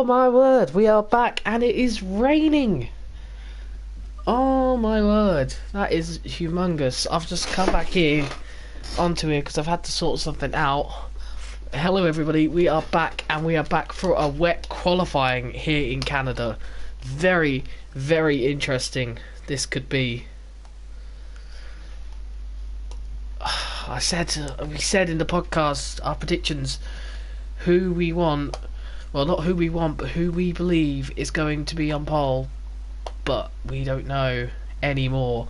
Oh my word, we are back and it is raining. Oh my word, that is humongous. I've just come back here onto here because I've had to sort something out. Hello everybody, we are back and we are back for a wet qualifying here in Canada. Very, very interesting this could be. We said in the podcast our predictions, who we want. Well, not who we want, but who we believe is going to be on pole. But we don't know anymore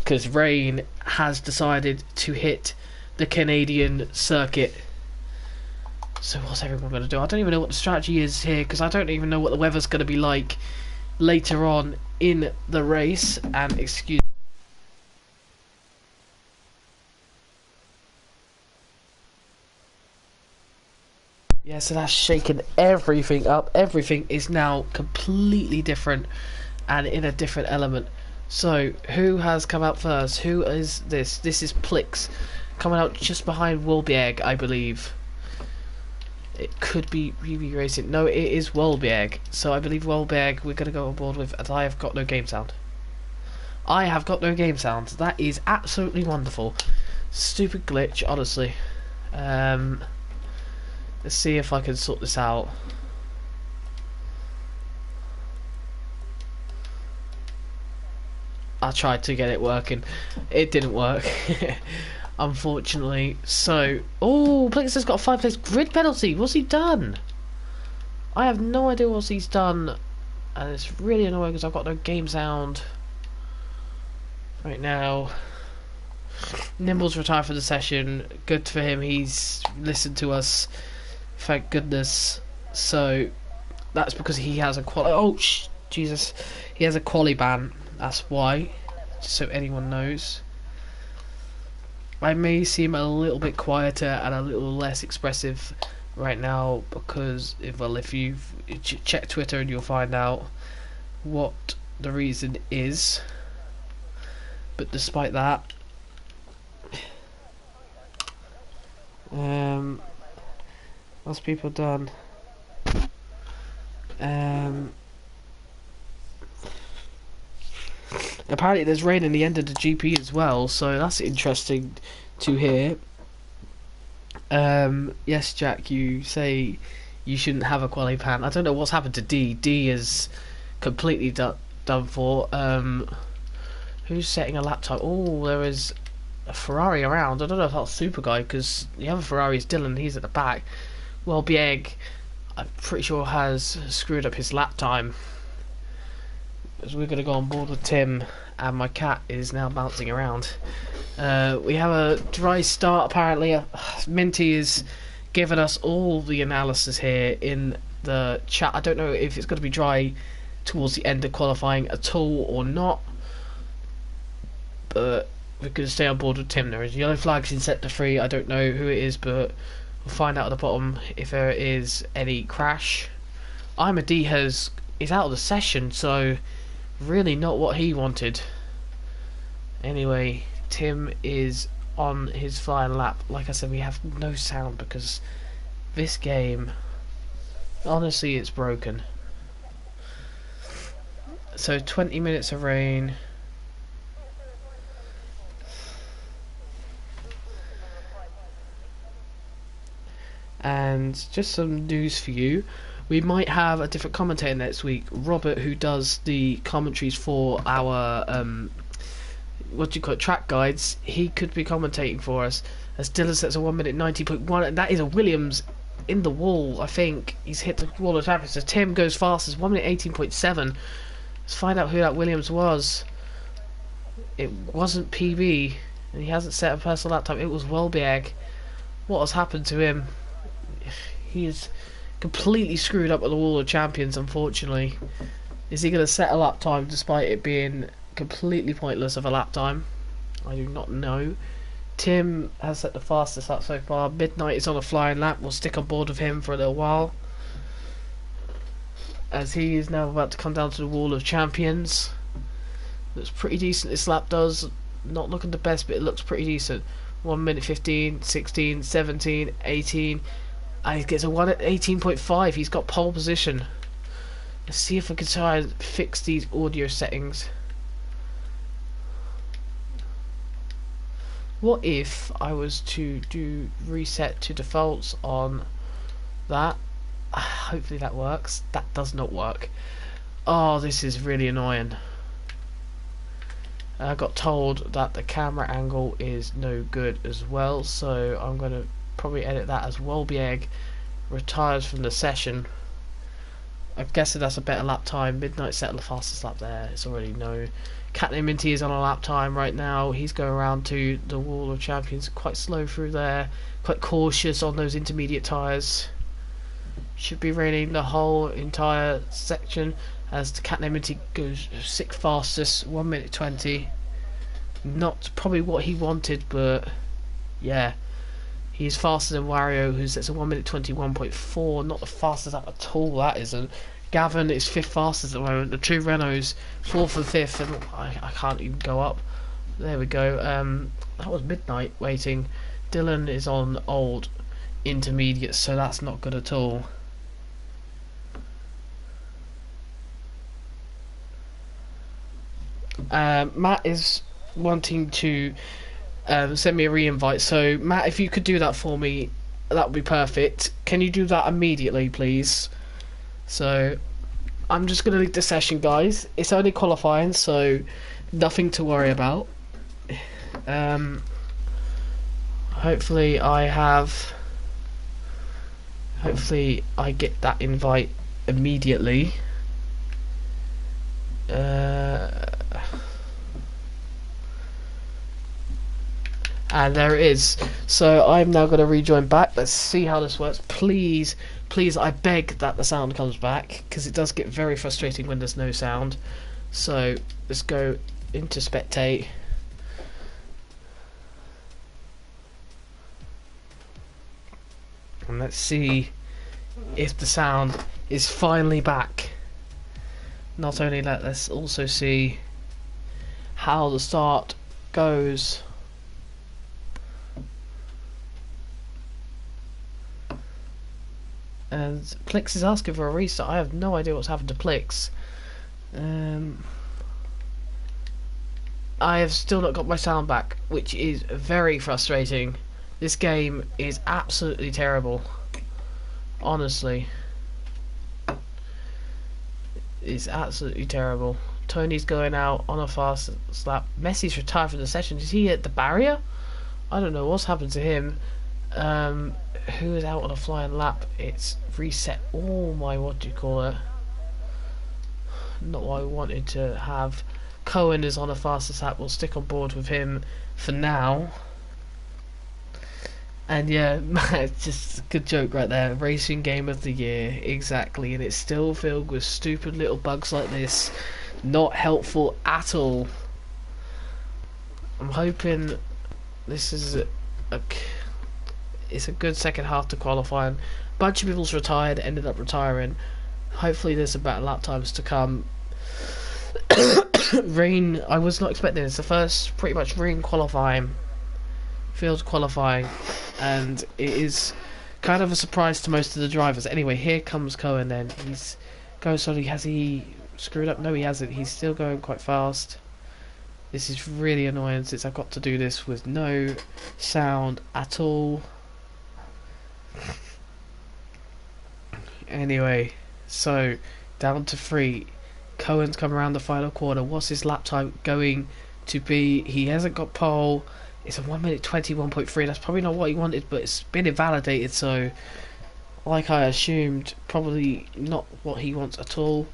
because rain has decided to hit the Canadian circuit. So what's everyone going to do? I don't even know what the strategy is here because I don't even know what the weather's going to be like later on in the race. And excuse. Yeah, so that's shaken everything up. Everything is now completely different and in a different element. So, who has come out first? Who is this? This is Plix coming out just behind Wolbjerg, I believe. It could be BB Racing. No, it is Wolbjerg. So, I believe Wolbjerg we're going to go on board with, and I have got no game sound. I have got no game sound. That is absolutely wonderful. Stupid glitch, honestly. Let's see if I can sort this out. I tried to get it working. It didn't work. Unfortunately. So, oh, Plix has got a 5-place grid penalty. What's he done? I have no idea what he's done. And it's really annoying because I've got no game sound right now. Nimble's retired for the session. Good for him. He's listened to us. Thank goodness. So that's because he has a quali. Oh, Jesus! He has a quali ban. That's why. Just so anyone knows. I may seem a little bit quieter and a little less expressive right now because, if you check Twitter and you'll find out what the reason is. But despite that, what's people done? Apparently there's rain in the end of the GP as well, so that's interesting to hear. Yes, Jack, you say you shouldn't have a quali pan. I don't know what's happened to D. D is completely done for. Who's setting a lap time? Oh, there is a Ferrari around. I don't know if that's Super Guy because the other Ferrari is Dylan. He's at the back. Well, Bieg, I'm pretty sure has screwed up his lap time. As we're going to go on board with Tim, and my cat is now bouncing around. We have a dry start apparently. Minty is giving us all the analysis here in the chat. I don't know if it's going to be dry towards the end of qualifying at all or not, but we're going to stay on board with Tim. There is yellow flags in sector 3. I don't know who it is, but we'll find out at the bottom if there is any crash. Imadi is out of the session, so really not what he wanted. Anyway, Tim is on his final lap. Like I said, we have no sound because this game, honestly, it's broken. So 20 minutes of rain. And just some news for you. We might have a different commentator next week. Robert, who does the commentaries for our track guides, he could be commentating for us. As Dylan sets a 1 minute 90.1, and that is a Williams in the wall. I think he's hit the wall of traffic. So Tim goes fastest, 1 minute 18.7. Let's find out who that Williams was. It wasn't PB, and he hasn't set a personal lap time. It was Welberg. What has happened to him? He is completely screwed up at the Wall of Champions, unfortunately. Is he going to set a lap time despite it being completely pointless of a lap time? I do not know. Tim has set the fastest lap so far. Midnight is on a flying lap. We'll stick on board with him for a little while, as he is now about to come down to the Wall of Champions. Looks pretty decent, this lap does. Not looking the best, but it looks pretty decent. 1 minute 15, 16, 17, 18. And he gets a 1 at 18.5. He's got pole position. Let's see if I can try and fix these audio settings. What if I was to do reset to defaults on that? Hopefully that works. That does not work. Oh, this is really annoying. I got told that the camera angle is no good as well, so I'm going to probably edit that as Wolbieg retires from the session. I'm guessing that's a better lap time. Midnight set the fastest lap there. It's already known. Canadi Minty is on a lap time right now. He's going around to the Wall of Champions, quite slow through there, quite cautious on those intermediate tyres. Should be raining the whole entire section as the Canadi Minty goes 6th fastest, 1 minute 20. Not probably what he wanted, but yeah, he's faster than Wario, who's at a 1 minute 21.4. Not the fastest lap at all. That isn't. Gavin is 5th fastest at the moment. The two Renaults 4th and 5th, and I can't even go up. There we go. That was Midnight waiting. Dylan is on old intermediate, so that's not good at all. Matt is wanting to send me a re-invite, so Matt, if you could do that for me, that would be perfect. Can you do that immediately, please? So I'm just going to leave the session, guys. It's only qualifying, so nothing to worry about. Hopefully I get that invite immediately. And there it is. So I'm now going to rejoin back. Let's see how this works. Please, I beg that the sound comes back, because it does get very frustrating when there's no sound. So let's go into spectate. And let's see if the sound is finally back. Not only that, let's also see how the start goes. And Plix is asking for a restart. I have no idea what's happened to Plix. I have still not got my sound back, which is very frustrating. This game is absolutely terrible. Honestly. It's absolutely terrible. Tony's going out on a fast lap. Messi's retired from the session. Is he at the barrier? I don't know what's happened to him. Who is out on a flying lap? It's reset all my, what do you call it? Not what I wanted to have. Cohen is on a fastest lap. We'll stick on board with him for now. And yeah, it's just a good joke right there. Racing game of the year, exactly. And it's still filled with stupid little bugs like this. Not helpful at all. I'm hoping this is it's a good second half to qualifying. A bunch of people's retired, ended up retiring. Hopefully there's some better lap times to come. Rain, I was not expecting. It's the first pretty much rain qualifying, field qualifying, and it is kind of a surprise to most of the drivers. Anyway, here comes Cohen then. He's going slowly. Has he screwed up? No, he hasn't. He's still going quite fast. This is really annoying since I've got to do this with no sound at all. Anyway, so down to 3. Cohen's come around the final corner. What's his lap time going to be? He hasn't got pole. It's a 1 minute 21.3. That's probably not what he wanted, but it's been invalidated, so like I assumed, probably not what he wants at all.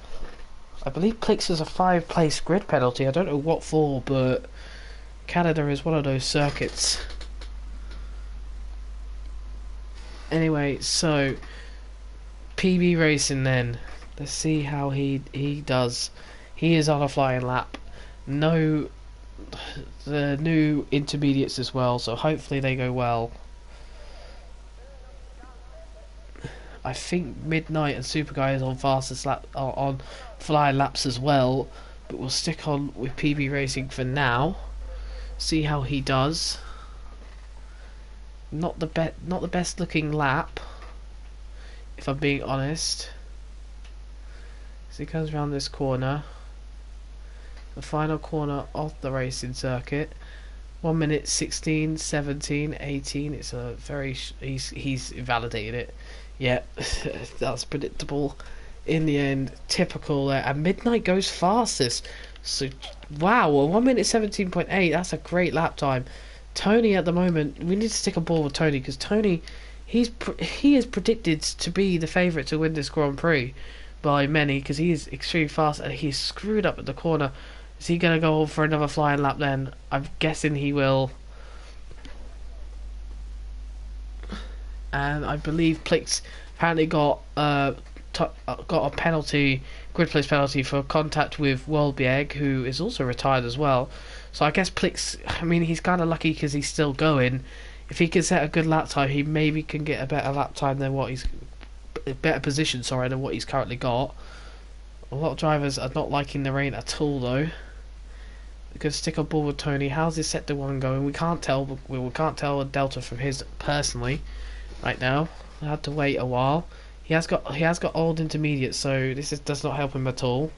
I believe Plix is a 5-place grid penalty. I don't know what for, but Canada is one of those circuits. Anyway, so PB Racing then. Let's see how he does. He is on a flying lap. No, the new intermediates as well, so hopefully they go well. I think Midnight and Super Guy is on fastest lap, on flying laps as well, but we'll stick on with PB Racing for now. See how he does. Not the best looking lap, if I'm being honest. As he comes around this corner, the final corner of the racing circuit. 1 minute 16, 17, 18. It's a very he's invalidated it. Yeah, that's predictable. In the end, typical there. And Midnight goes fastest. So wow, well, 1 minute 17.8. That's a great lap time. Tony at the moment, we need to stick a ball with Tony because Tony, he is predicted to be the favourite to win this Grand Prix by many because he is extremely fast and he's screwed up at the corner. Is he going to go for another flying lap then? I'm guessing he will. And I believe Plix apparently got a penalty, grid place penalty for contact with Wolbjerg, who is also retired as well. So I guess Plix, I mean, he's kind of lucky because he's still going. If he can set a good lap time, he maybe can get a better lap time than what he's, a better position, sorry, than what he's currently got. A lot of drivers are not liking the rain at all, though. We could stick a ball with Tony. How's his sector one going? We can't tell. We can't tell a delta from his personally right now. I had to wait a while. He has got old intermediate, so this does not help him at all.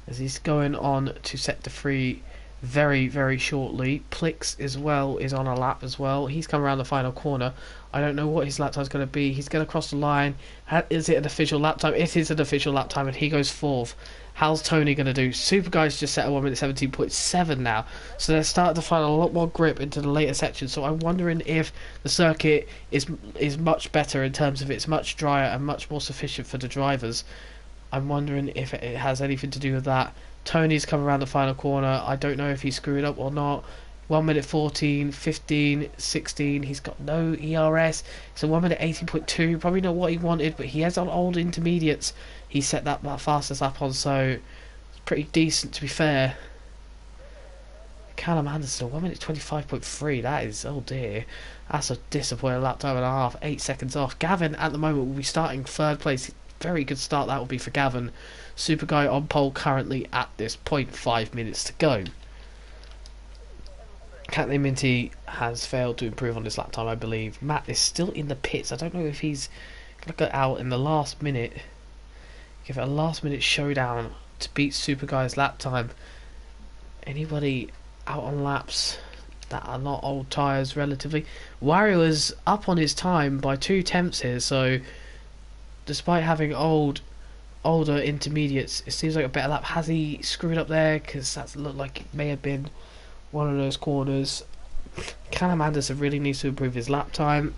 As he's going on to sector 3 very, very shortly. Plix as well is on a lap as well. He's come around the final corner. I don't know what his lap time is going to be. He's going to cross the line. Is it an official lap time? It is an official lap time, and he goes 4th. How's Tony going to do? Super Guy's just set a 1 minute 17.7 now. So they're starting to find a lot more grip into the later sections. So I'm wondering if the circuit is much better in terms of it's much drier and much more sufficient for the drivers. I'm wondering if it has anything to do with that. Tony's come around the final corner. I don't know if he's screwed up or not. 1 minute 14, 15, 16. He's got no ERS. It's a 1 minute 18.2. Probably not what he wanted, but he has on old intermediates. He set that fastest lap on, so it's pretty decent to be fair. Callum Anderson, 1 minute 25.3. That is, oh dear. That's a disappointing lap time and a half. 8 seconds off. Gavin at the moment will be starting 3rd place. Very good start that will be for Gavin. Super Guy on pole currently at this point. 5 minutes to go. Catley Minty has failed to improve on this lap time, I believe. Matt is still in the pits. I don't know if he's going to go out in the last minute. Give it a last minute showdown to beat Super Guy's lap time. Anybody out on laps that are not old tyres relatively? Wario is up on his time by 2 tenths here, so despite having older intermediates, it seems like a better lap. Has he screwed up there? Because that looked like it may have been one of those corners. Callum Anderson really needs to improve his lap time.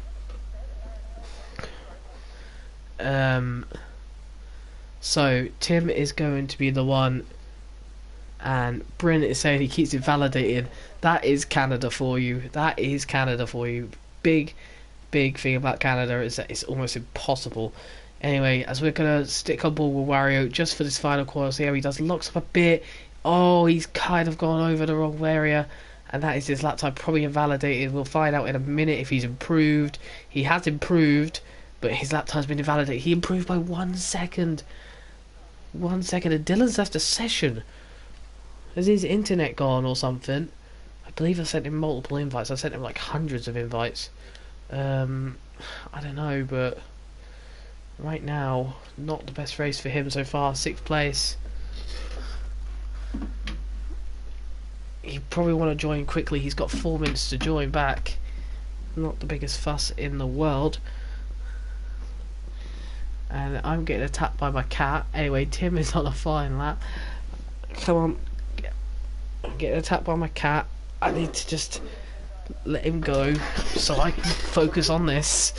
So Tim is going to be the one, and Bryn is saying he keeps invalidating. That is Canada for you. That is Canada for you. Big thing about Canada is that it's almost impossible. Anyway, as we're gonna stick on ball with Wario just for this final corner, see how he does. Locks up a bit. Oh, he's kind of gone over the wrong area, and that is his lap time probably invalidated. We'll find out in a minute if he's improved. He has improved, but his lap time's been invalidated. He improved by 1 second. 1 second, and Dylan's left a session. Has his internet gone or something? I believe I sent him multiple invites. I sent him like hundreds of invites. I don't know, but right now, not the best race for him so far. 6th place. He probably want to join quickly. He's got 4 minutes to join back. Not the biggest fuss in the world. And I'm getting attacked by my cat. Anyway, Tim is on a flying lap. Come on. I'm getting attacked by my cat. I need to just let him go so I can focus on this.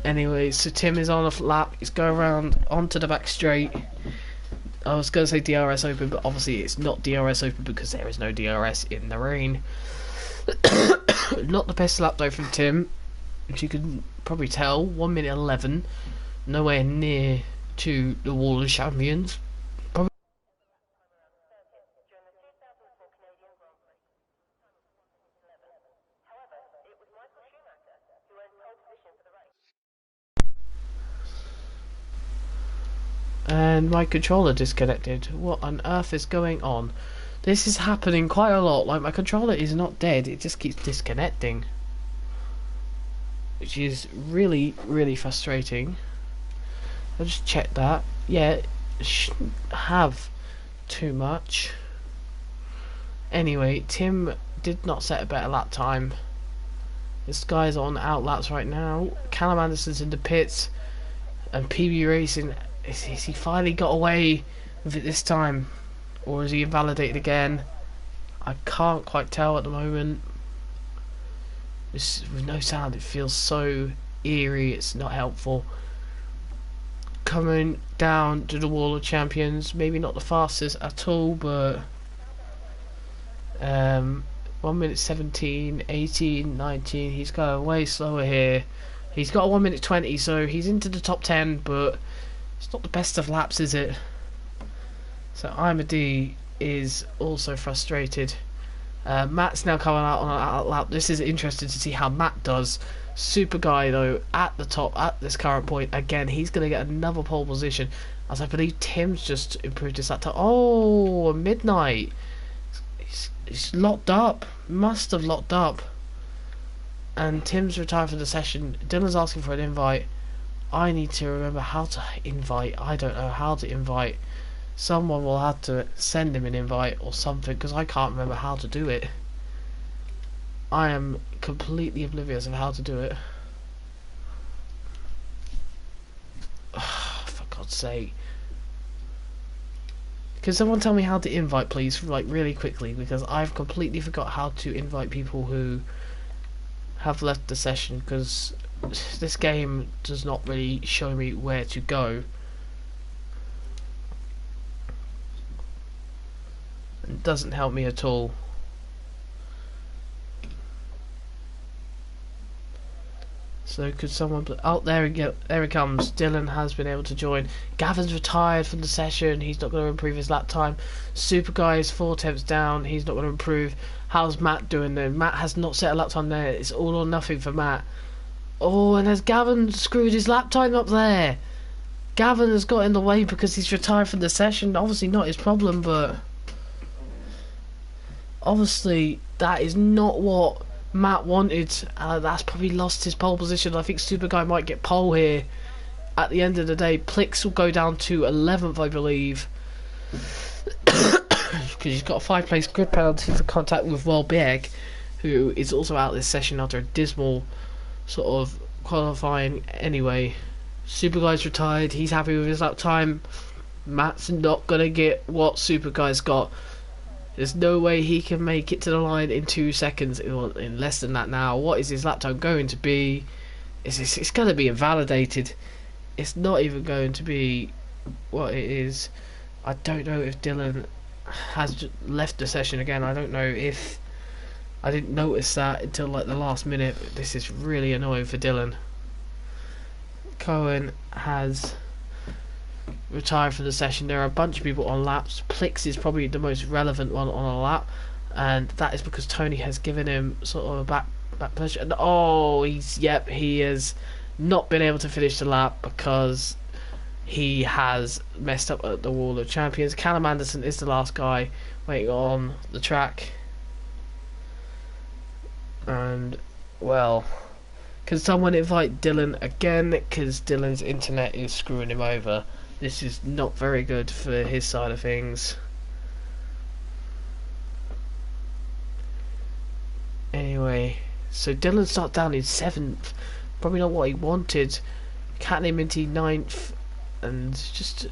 Anyway, so Tim is on a lap. He's going around onto the back straight. I was going to say DRS open, but obviously it's not DRS open because there is no DRS in the rain. Not the best lap though from Tim, as you can probably tell. 1 minute 11. Nowhere near to the Wall of Champions. Probably. And my controller disconnected. What on earth is going on? This is happening quite a lot. Like, my controller is not dead, it just keeps disconnecting. which is really, really frustrating. I'll just check that. Yeah, shouldn't have too much. Anyway, Tim did not set a better lap time. This guy's on out laps right now. Callum Anderson's in the pits, and PB Racing, is he finally got away with it this time, or is he invalidated again? I can't quite tell at the moment. With no sound, it feels so eerie. It's not helpful. Coming down to the Wall of Champions, maybe not the fastest at all, but 1 minute 17, 18, 19. He's going way slower here. He's got a 1 minute 20, so he's into the top 10, but it's not the best of laps, is it? So Imadi is also frustrated. Matt's now coming out on an out lap. This is interesting to see how Matt does. Super Guy, though, at the top at this current point. Again, he's going to get another pole position, as I believe Tim's just improved his lap time. Oh, midnight. He's locked up. Must have locked up. And Tim's retired from the session. Dylan's asking for an invite. I need to remember how to invite. I don't know how to invite. Someone will have to send him an invite or something, because I can't remember how to do it. I am completely oblivious of how to do it. Oh, for God's sake. Can someone tell me how to invite, please, like really quickly, because I've completely forgot how to invite people who have left the session, because this game does not really show me where to go. It doesn't help me at all. So could someone... Oh, there we go. There he comes. Dylan has been able to join. Gavin's retired from the session. He's not going to improve his lap time. Super Guy is 4 tenths down. He's not going to improve. How's Matt doing there? Matt has not set a lap time there. It's all or nothing for Matt. Oh, and has Gavin screwed his lap time up there? Gavin has got in the way because he's retired from the session. Obviously not his problem, but... obviously, that is not what Matt wanted. That's probably lost his pole position. I think Super Guy might get pole here. At the end of the day, Plix will go down to 11th, I believe. Because he's got a 5-place grid penalty for contact with Welbeck, who is also out this session after a dismal sort of qualifying anyway. Super Guy's retired. He's happy with his lap time. Matt's not going to get what Super Guy's got. There's no way he can make it to the line in 2 seconds, in less than that now. What is his lap time going to be? It's going to be invalidated. It's not even going to be what it is. I don't know if Dylan has left the session again. I don't know if... I didn't notice that until like the last minute. This is really annoying for Dylan. Cohen has... retired from the session. There are a bunch of people on laps. Plix is probably the most relevant one on a lap, and that is because Tony has given him sort of a back push. And oh, he has not been able to finish the lap because he has messed up at the Wall of Champions. Callum Anderson is the last guy waiting on the track, and well, can someone invite Dylan again, because Dylan's internet is screwing him over. This is not very good for his side of things. Anyway, so Dylan starts down in 7th. Probably not what he wanted. Canadi Minty 9th. And just...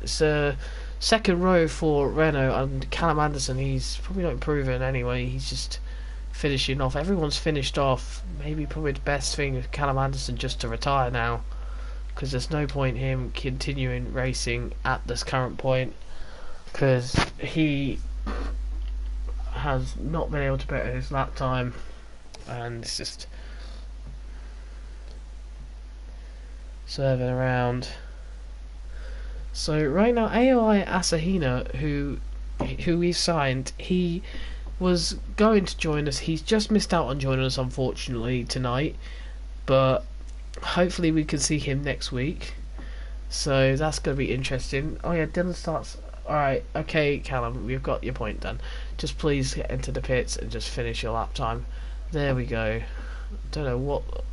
it's a second row for Renault. And Callum Anderson, he's probably not improving anyway. He's just finishing off. Everyone's finished off. Maybe probably the best thing is Callum Anderson just to retire now, because there's no point him continuing racing at this current point, because he has not been able to better his lap time, and it's just serving around. So right now, AOI Asahina, who we've signed, he was going to join us. He's just missed out on joining us, unfortunately, tonight, but hopefully we can see him next week, so that's going to be interesting. Oh yeah, Dylan starts. Alright, okay Callum, we've got your point done. Just please get into the pits and just finish your lap time. There we go. Don't know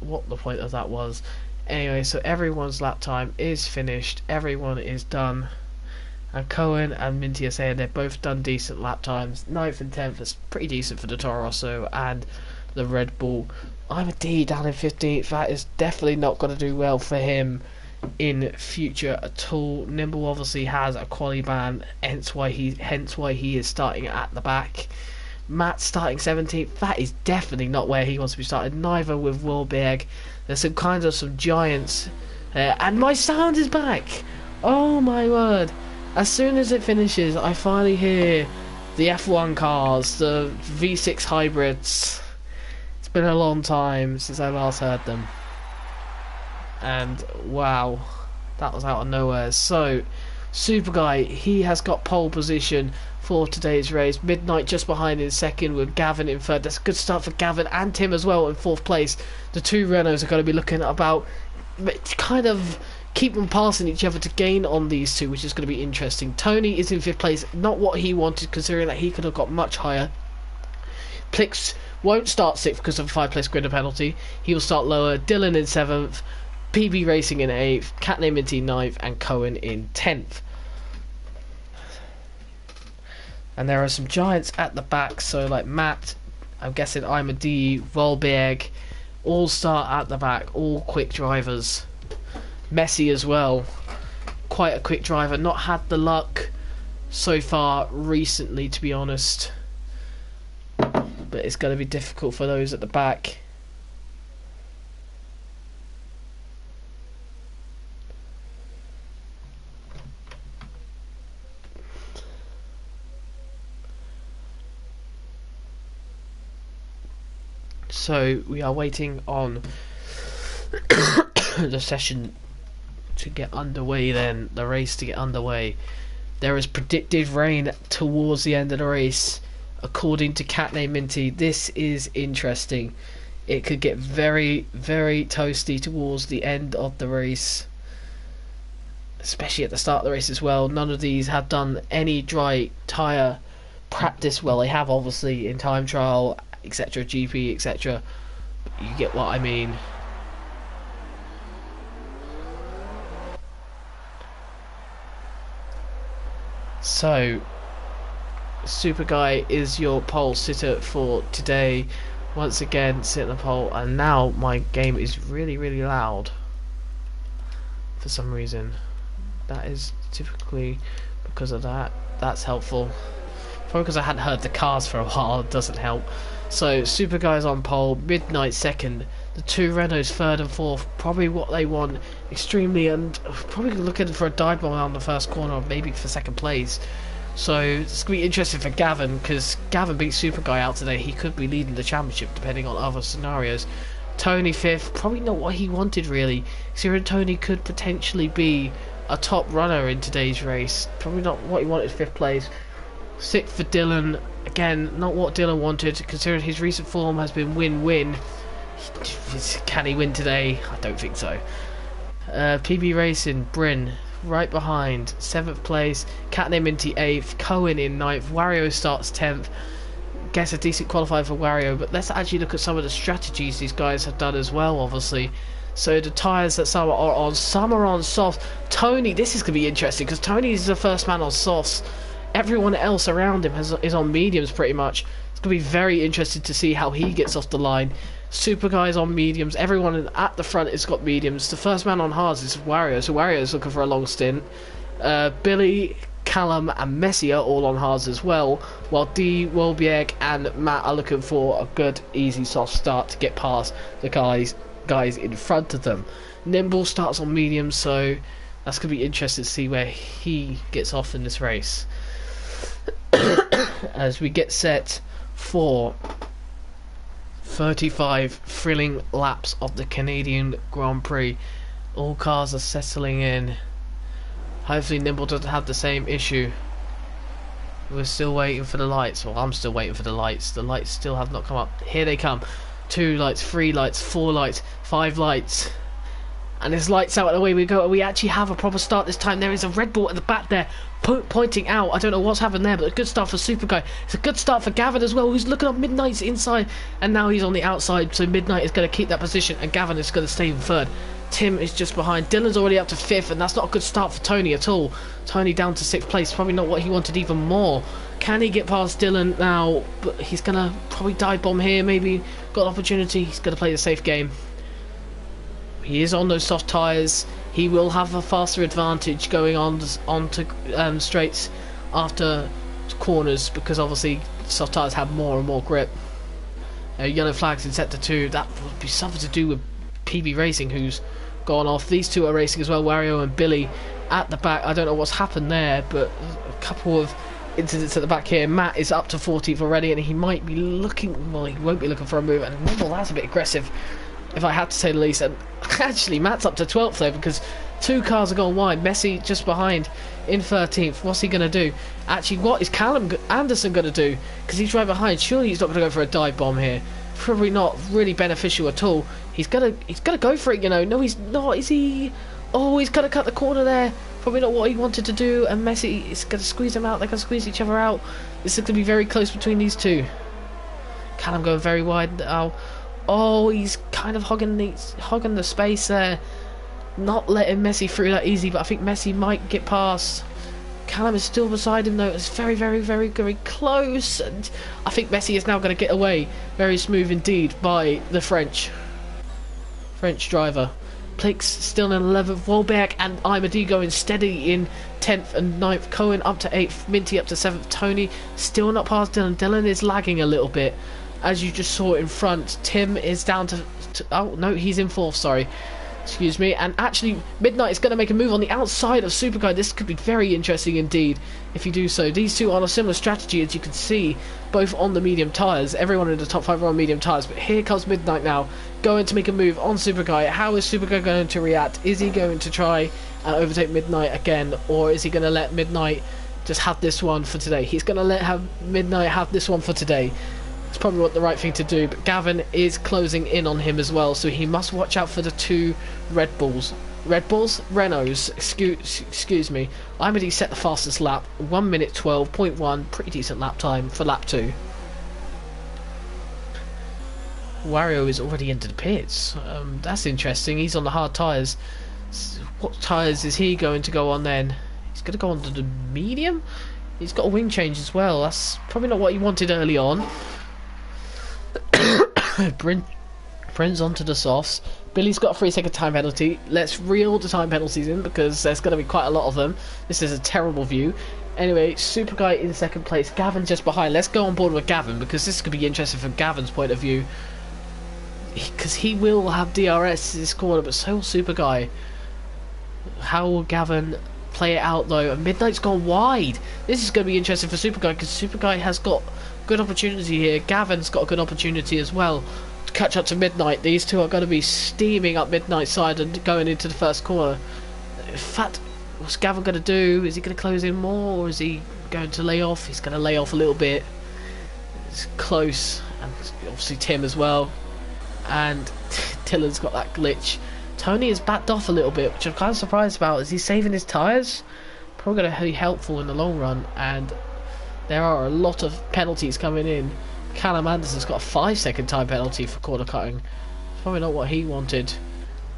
what the point of that was. Anyway, so everyone's lap time is finished. Everyone is done. And Cohen and Minty are saying they've both done decent lap times. 9th and 10th is pretty decent for the Toro Rosso and the Red Bull. I'm a D down in 15th. That is definitely not going to do well for him in future at all. Nimble obviously has a quali ban, hence why he is starting at the back. Matt starting 17th. That is definitely not where he wants to be started. Neither with Wilberg. There's some giants, and my sound is back. Oh my word! As soon as it finishes, I finally hear the F1 cars, the V6 hybrids. It's been a long time since I last heard them. And wow, that was out of nowhere. So, Super Guy, he has got pole position for today's race. Midnight just behind in second with Gavin in third. That's a good start for Gavin and Tim as well in fourth place. The two Renaults are going to be looking at about kind of keep them passing each other to gain on these two, which is going to be interesting. Tony is in 5th place, not what he wanted considering that he could have got much higher. Plix won't start 6th because of a 5-place grid penalty. He will start lower. Dylan in 7th, PB Racing in 8th, Catname Minty 9th, and Cohen in 10th. And there are some giants at the back, so like Matt, I'm guessing I'm a D, Volberg, all start at the back, all quick drivers. Messi as well, quite a quick driver, not had the luck so far recently, to be honest, but it's going to be difficult for those at the back. So we are waiting on the session to get underway, then the race to get underway. There is predicted rain towards the end of the race according to Catname Minty. This is interesting. It could get very, very toasty towards the end of the race, especially at the start of the race as well. None of these have done any dry tyre practice. Well, they have obviously in time trial, etc., GP, etc. You get what I mean. So, Super Guy is your pole sitter for today. Once again, sitting on the pole, and now my game is really, really loud for some reason. That is typically because of that. That's helpful. Probably because I hadn't heard the cars for a while, it doesn't help. So, Super Guy's on pole, Midnight second, the two Renaults third and fourth, probably what they want, extremely, and probably looking for a dive bomb on the first corner, or maybe for second place. So, it's going to be interesting for Gavin, because Gavin beat Super Guy out today. He could be leading the championship, depending on other scenarios. Tony fifth, probably not what he wanted, really. Considering Tony could potentially be a top runner in today's race. Probably not what he wanted, 5th place. 6th for Dylan, again, not what Dylan wanted, considering his recent form has been win-win. Can he win today? I don't think so. PB Racing, Bryn, right behind, 7th place. Catname Minty 8th, Cohen in 9th, Wario starts 10th. Guess a decent qualifier for Wario, but let's actually look at some of the strategies these guys have done as well, obviously. So the tyres that some are on softs. Tony, this is going to be interesting, because Tony is the first man on softs. Everyone else around him is on mediums pretty much. It's going to be very interesting to see how he gets off the line. Super Guy's on mediums. Everyone at the front has got mediums. The first man on hards is Wario, so Wario's looking for a long stint. Billy, Callum and Messi are all on hards as well, while D, Wolbieg and Matt are looking for a good, easy, soft start to get past the guys in front of them. Nimble starts on mediums, so that's going to be interesting to see where he gets off in this race. As we get set for 35 thrilling laps of the Canadian Grand Prix. All cars are settling in. Hopefully Nimble doesn't have the same issue. We're still waiting for the lights. Well, I'm still waiting for the lights. The lights still have not come up. Here they come. 2 lights, 3 lights, 4 lights, 5 lights. And it's lights out and away we go. We actually have a proper start this time. There is a Red Bull at the back there pointing out. I don't know what's happened there, but a good start for Super Guy. It's a good start for Gavin as well, who's looking up Midnight's inside. And now he's on the outside, so Midnight is going to keep that position and Gavin is going to stay in third. Tim is just behind. Dylan's already up to 5th, and that's not a good start for Tony at all. Tony down to 6th place. Probably not what he wanted even more. Can he get past Dylan now? But he's going to probably dive bomb here. Maybe got an opportunity. He's going to play the safe game. He is on those soft tyres. He will have a faster advantage going on to straights after corners, because obviously soft tyres have more and more grip. Yellow flags in sector 2. That would be something to do with PB Racing, who's gone off. These two are racing as well, Wario and Billy at the back. I don't know what's happened there, but a couple of incidents at the back here. Matt is up to 14th already, and he might be looking, well, he won't be looking for a move, and well, that's a bit aggressive, if I had to say the least. And actually, Matt's up to 12th though, because 2 cars are gone wide. Messi just behind in 13th. What's he going to do? Actually, what is Callum Anderson going to do? Because he's right behind. Surely he's not going to go for a dive bomb here. Probably not really beneficial at all. He's gonna go for it, you know. No, he's not. Is he? Oh, he's gonna cut the corner there. Probably not what he wanted to do. And Messi is gonna squeeze him out. They're gonna squeeze each other out. This is gonna be very close between these two. Callum going very wide now. Oh, he's kind of hogging the space there. Not letting Messi through that easy, but I think Messi might get past. Callum is still beside him though. It's very, very, very, very close, and I think Messi is now going to get away. Very smooth indeed by the French driver. Plix still in 11th. Wolbeck and Imadi going steady in 10th and 9th. Cohen up to 8th. Minty up to 7th. Tony still not past Dylan. Dylan is lagging a little bit, as you just saw in front. Tim is down to oh no, he's in 4th. Sorry. Excuse me. And actually, Midnight is going to make a move on the outside of Superguy. This could be very interesting indeed if you do so. These two are on a similar strategy, as you can see, both on the medium tyres. Everyone in the top 5 are on medium tyres. But here comes Midnight now, going to make a move on Superguy. How is Superguy going to react? Is he going to try and overtake Midnight again? Or is he going to let Midnight just have this one for today? He's going to let Midnight have this one for today. It's probably what the right thing to do, but Gavin is closing in on him as well, so he must watch out for the 2 Red Bulls, Renaults, excuse me. Imadi set the fastest lap, 1 minute 12.1, pretty decent lap time for lap 2. Wario is already into the pits. That's interesting. He's on the hard tyres. What tyres is he going to go on then? He's going to go on to the medium? He's got a wing change as well. That's probably not what he wanted early on. Brent's onto the softs. Billy's got a 3-second time penalty. Let's reel the time penalties in, because there's going to be quite a lot of them. This is a terrible view. Anyway, Super Guy in 2nd place. Gavin just behind. Let's go on board with Gavin, because this could be interesting from Gavin's point of view. Because he will have DRS this corner, but so will Super Guy. How will Gavin play it out though? And Midnight's gone wide. This is going to be interesting for Super Guy, because Super Guy has got good opportunity here. Gavin's got a good opportunity as well to catch up to Midnight. These two are going to be steaming up Midnight's side and going into the first corner. In fact, what's Gavin going to do? Is he going to close in more, or is he going to lay off? He's going to lay off a little bit. It's close, and obviously Tim as well. And Dylan's got that glitch. Tony has backed off a little bit, which I'm kind of surprised about. Is he saving his tyres? Probably going to be helpful in the long run, and there are a lot of penalties coming in. Callum Anderson's got a 5-second time penalty for corner cutting. It's probably not what he wanted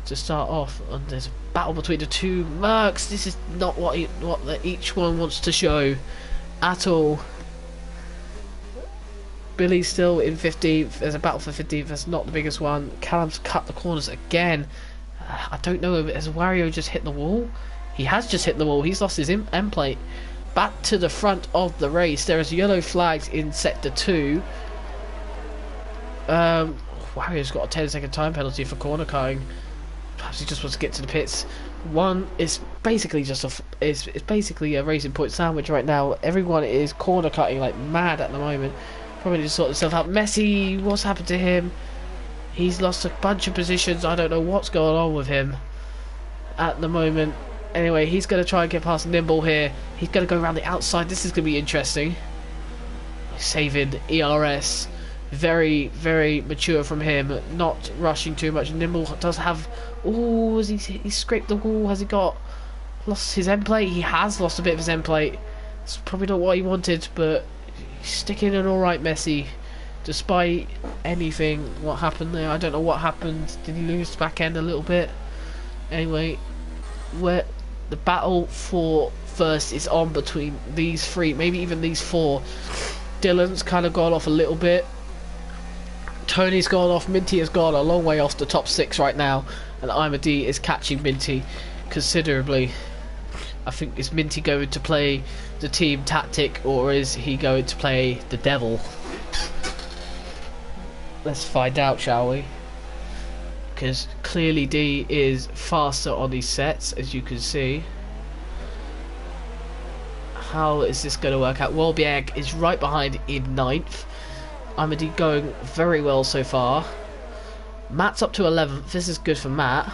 to start off. And there's a battle between the 2 Mercs. This is not what each one wants to show at all. Billy's still in 15th. There's a battle for 15th. That's not the biggest one. Callum's cut the corners again. I don't know if has Wario just hit the wall. He has just hit the wall. He's lost his end plate. Back to the front of the race. There is yellow flags in sector 2. Wario's got a 10-second time penalty for corner cutting. Perhaps he just wants to get to the pits. One is basically just it's basically a racing point sandwich right now. Everyone is corner cutting like mad at the moment. Probably just sort himself out. Messi, what's happened to him? He's lost a bunch of positions. I don't know what's going on with him at the moment. Anyway, he's going to try and get past Nimble here. He's going to go around the outside. This is going to be interesting. Saving ERS. Very, very mature from him, not rushing too much. Nimble does have... Oh, has he scraped the wall? Has he lost his end plate? He has lost a bit of his end plate. It's probably not what he wanted, but he's sticking in alright, Messi. Despite anything, what happened there, I don't know what happened. Did he lose the back end a little bit? Anyway, where the battle for first is on between these three, maybe even these four. Dylan's kind of gone off a little bit. Tony's gone off. Minty has gone a long way off the top 6 right now, and Imadi is catching Minty considerably. I think, is Minty going to play the team tactic, or is he going to play the devil? Let's find out, shall we? Because clearly D is faster on these sets, as you can see. How is this going to work out? Wolbiag is right behind in 9th. Imadi going very well so far. Matt's up to 11th. This is good for Matt.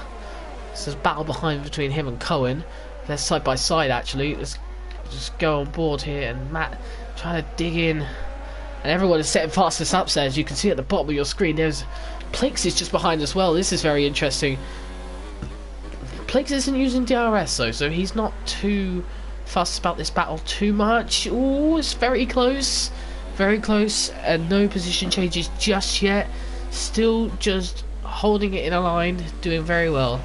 So there's a battle behind between him and Cohen. They're side by side actually. Let's just go on board here, and Matt trying to dig in. And everyone is setting fastest up there. As you can see at the bottom of your screen, there's Plix is just behind as well. This is very interesting. Plix isn't using DRS though, so he's not too fussed about this battle too much. Ooh, it's very close. Very close, and no position changes just yet. Still just holding it in a line, doing very well.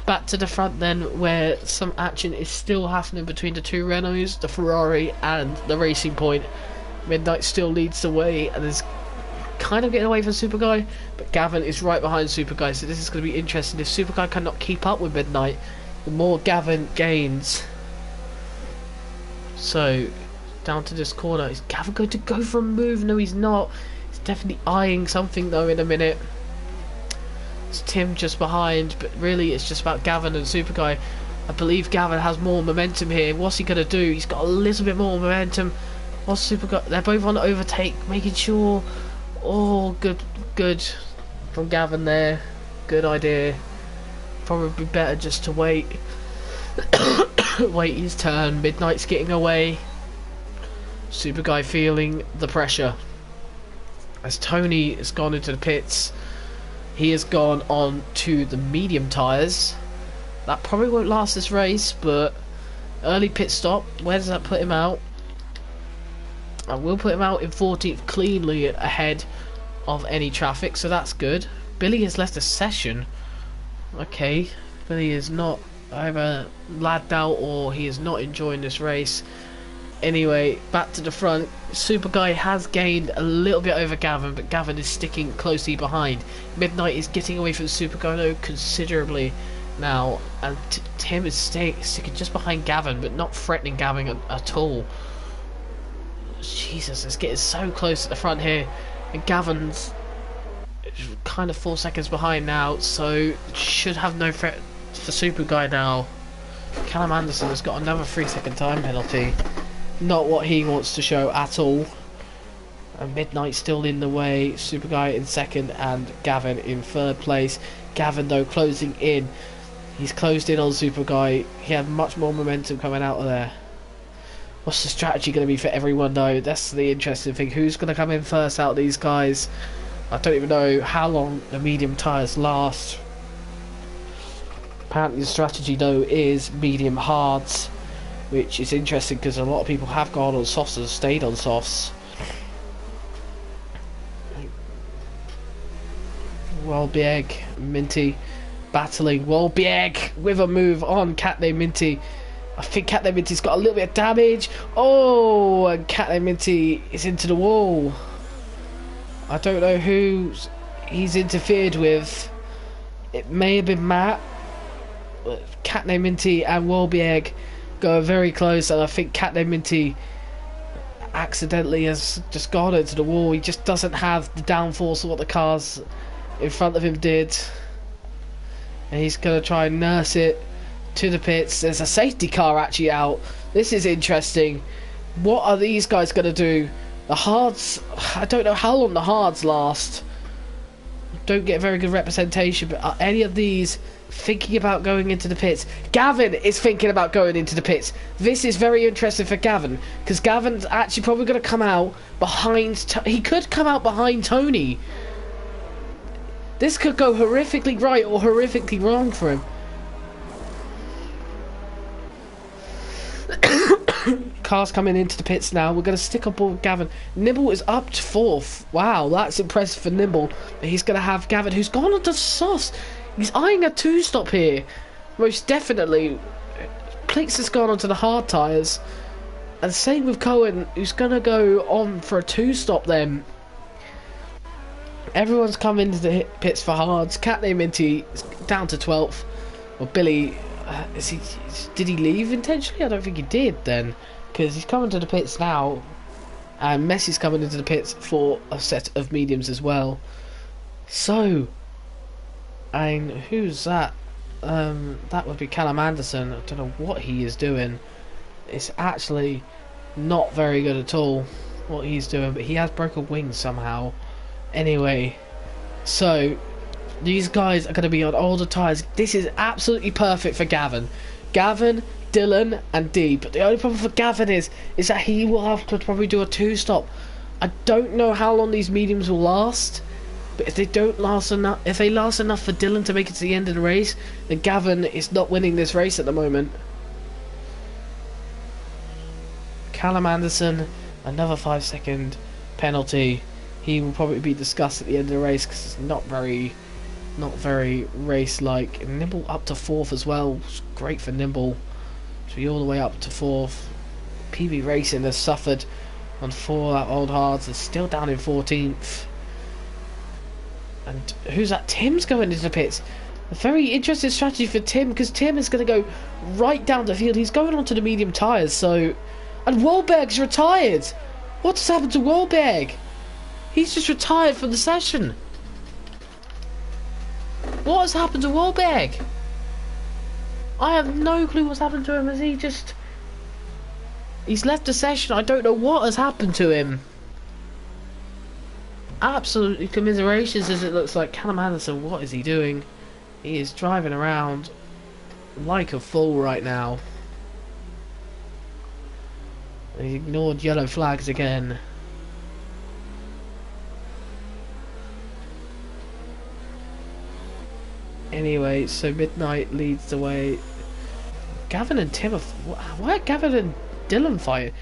Back to the front then, where some action is still happening between the two Renaults, the Ferrari and the Racing Point. Midnight still leads the way and is kind of getting away from Super Guy, but Gavin is right behind Super Guy, so this is going to be interesting. If Super Guy cannot keep up with Midnight, the more Gavin gains. So down to this corner, is Gavin going to go for a move? No, he's not. He's definitely eyeing something though in a minute. It's Tim just behind, but really it's just about Gavin and Super Guy. I believe Gavin has more momentum here. What's he going to do? He's got a little bit more momentum. What's Super Guy? They're both on overtake, making sure. Oh, good from Gavin there. Good idea. Probably better just to wait. Wait his turn. Midnight's getting away. Super Guy feeling the pressure. As Tony has gone into the pits, he has gone on to the medium tyres. That probably won't last this race, but early pit stop. Where does that put him out? I will put him out in 14th, cleanly ahead of any traffic, so that's good. Billy has left the session. Okay, Billy is not either lagged out or he is not enjoying this race. Anyway, back to the front. Super Guy has gained a little bit over Gavin, but Gavin is sticking closely behind. Midnight is getting away from Super Guy though considerably now, and Tim is sticking just behind Gavin, but not threatening Gavin at all. Jesus, it's getting so close at the front here, and Gavin's kind of 4 seconds behind now, so should have no threat for Super Guy now. Callum Anderson has got another 3-second time penalty. Not what he wants to show at all. And Midnight still in the way. Super Guy in 2nd and Gavin in 3rd place. Gavin though closing in. He's closed in on Super Guy. He had much more momentum coming out of there. What's the strategy going to be for everyone though? That's the interesting thing. Who's going to come in first out of these guys? I don't even know how long the medium tyres last. Apparently the strategy though is medium hards, which is interesting because a lot of people have gone on softs and stayed on softs. Welbeck, Minty battling. Welbeck with a move on Catney Minty. I think Catney Minty's got a little bit of damage. Oh, and Catney Minty is into the wall. I don't know who he's interfered with. It may have been Matt. Catney Minty and Welbeck go very close, and I think Catney Minty accidentally has just gone into the wall. He just doesn't have the downforce of what the cars in front of him did, and he's going to try and nurse it to the pits. There's a safety car actually out. This is interesting. What are these guys going to do? The hards, I don't know how long the hards last. Don't get a very good representation, but are any of these thinking about going into the pits. Gavin is thinking about going into the pits. This is very interesting for Gavin, because Gavin's actually probably going to come out behind... he could come out behind Tony. This could go horrifically right or horrifically wrong for him. Cars coming into the pits now. We're going to stick on board with Gavin. Nimble is up to 4th. Wow, that's impressive for Nimble. But he's going to have Gavin, who's gone onto softs. He's eyeing a 2-stop here. Most definitely. Plix has gone onto the hard tyres. And same with Cohen, who's going to go on for a 2-stop then. Everyone's come into the pits for hards. Catney Minty is down to 12th. Well, Billy... did he leave intentionally? I don't think he did then, because he's coming to the pits now, and Messi's coming into the pits for a set of mediums as well. So, and who's that? That would be Callum Anderson. I don't know what he is doing. It's actually not very good at all what he's doing, but he has broken wings somehow. Anyway, so these guys are going to be on older tyres. This is absolutely perfect for Gavin. Gavin, Dylan and D. But the only problem for Gavin is that he will have to probably do a 2-stop. I don't know how long these mediums will last. But if they don't last enough, if they last enough for Dylan to make it to the end of the race, then Gavin is not winning this race at the moment. Callum Anderson, another 5-second penalty. He will probably be discussed at the end of the race because it's not very race-like. Nimble up to 4th as well. It's great for Nimble to be all the way up to 4th. PB Racing has suffered on 4 old hards. It's still down in 14th. And who's that? Tim's going into the pits. A very interesting strategy for Tim, because Tim is going to go right down the field. He's going onto the medium tyres. So, and Wahlberg's retired. What's happened to Wahlberg? He's just retired from the session. What has happened to Wahlberg? I have no clue what's happened to him. Has he just... he's left the session. I don't know what has happened to him. Absolutely commiserations as it looks like. Callum Anderson, what is he doing? He is driving around like a fool right now. He ignored yellow flags again. Anyway, so Midnight leads the way. Gavin and Tim are... why are Gavin and Dylan fighting?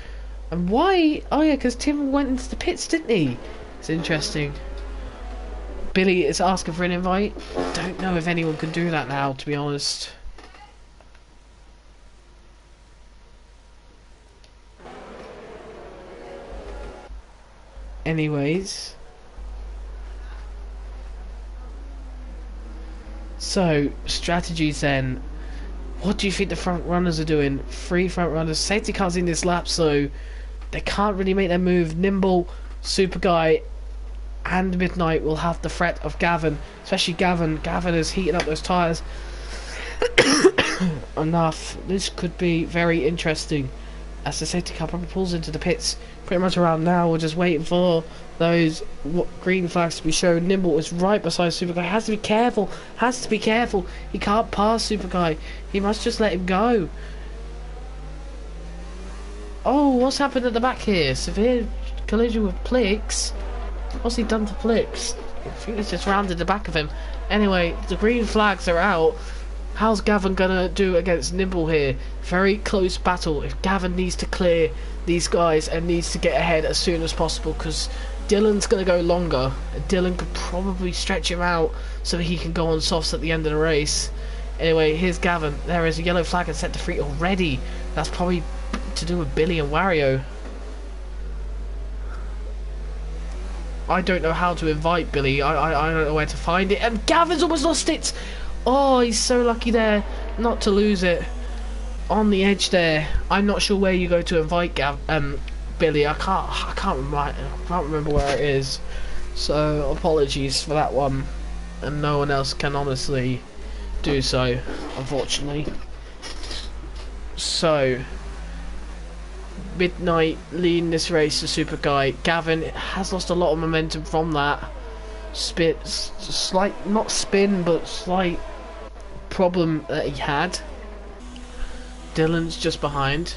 And why... oh yeah, because Tim went into the pits, didn't he? It's interesting. Billy is asking for an invite. Don't know if anyone can do that now, to be honest. Anyways... so, strategies then. What do you think the front runners are doing? 3 front runners. Safety cars in this lap, so they can't really make their move. Nimble, Super Guy, and Midnight will have the threat of Gavin. Especially Gavin. Gavin is heating up those tyres. Enough. This could be very interesting. As the safety car probably pulls into the pits pretty much around now. We're just waiting for those green flags to be shown. Nimble is right beside Super Guy. Has to be careful. Has to be careful. He can't pass Super Guy. He must just let him go. Oh, what's happened at the back here? Severe collision with Plix. What's he done to Plix? I think he's just rounded the back of him. Anyway, the green flags are out. How's Gavin gonna do against Nimble here? Very close battle. If Gavin needs to clear these guys and needs to get ahead as soon as possible, because Dylan's gonna go longer. Dylan could probably stretch him out so he can go on softs at the end of the race. Anyway, here's Gavin. There is a yellow flag and set to free already. That's probably to do with Billy and Wario. I don't know how to invite Billy. I don't know where to find it. And Gavin's almost lost it. Oh, he's so lucky there not to lose it. On the edge there. I'm not sure where you go to invite Billy. I can't remember where it is. So apologies for that one. And no one else can honestly do so, unfortunately. So Midnight leading this race to Super Guy. Gavin has lost a lot of momentum from that. Not spin, but slight problem that he had. Dylan's just behind.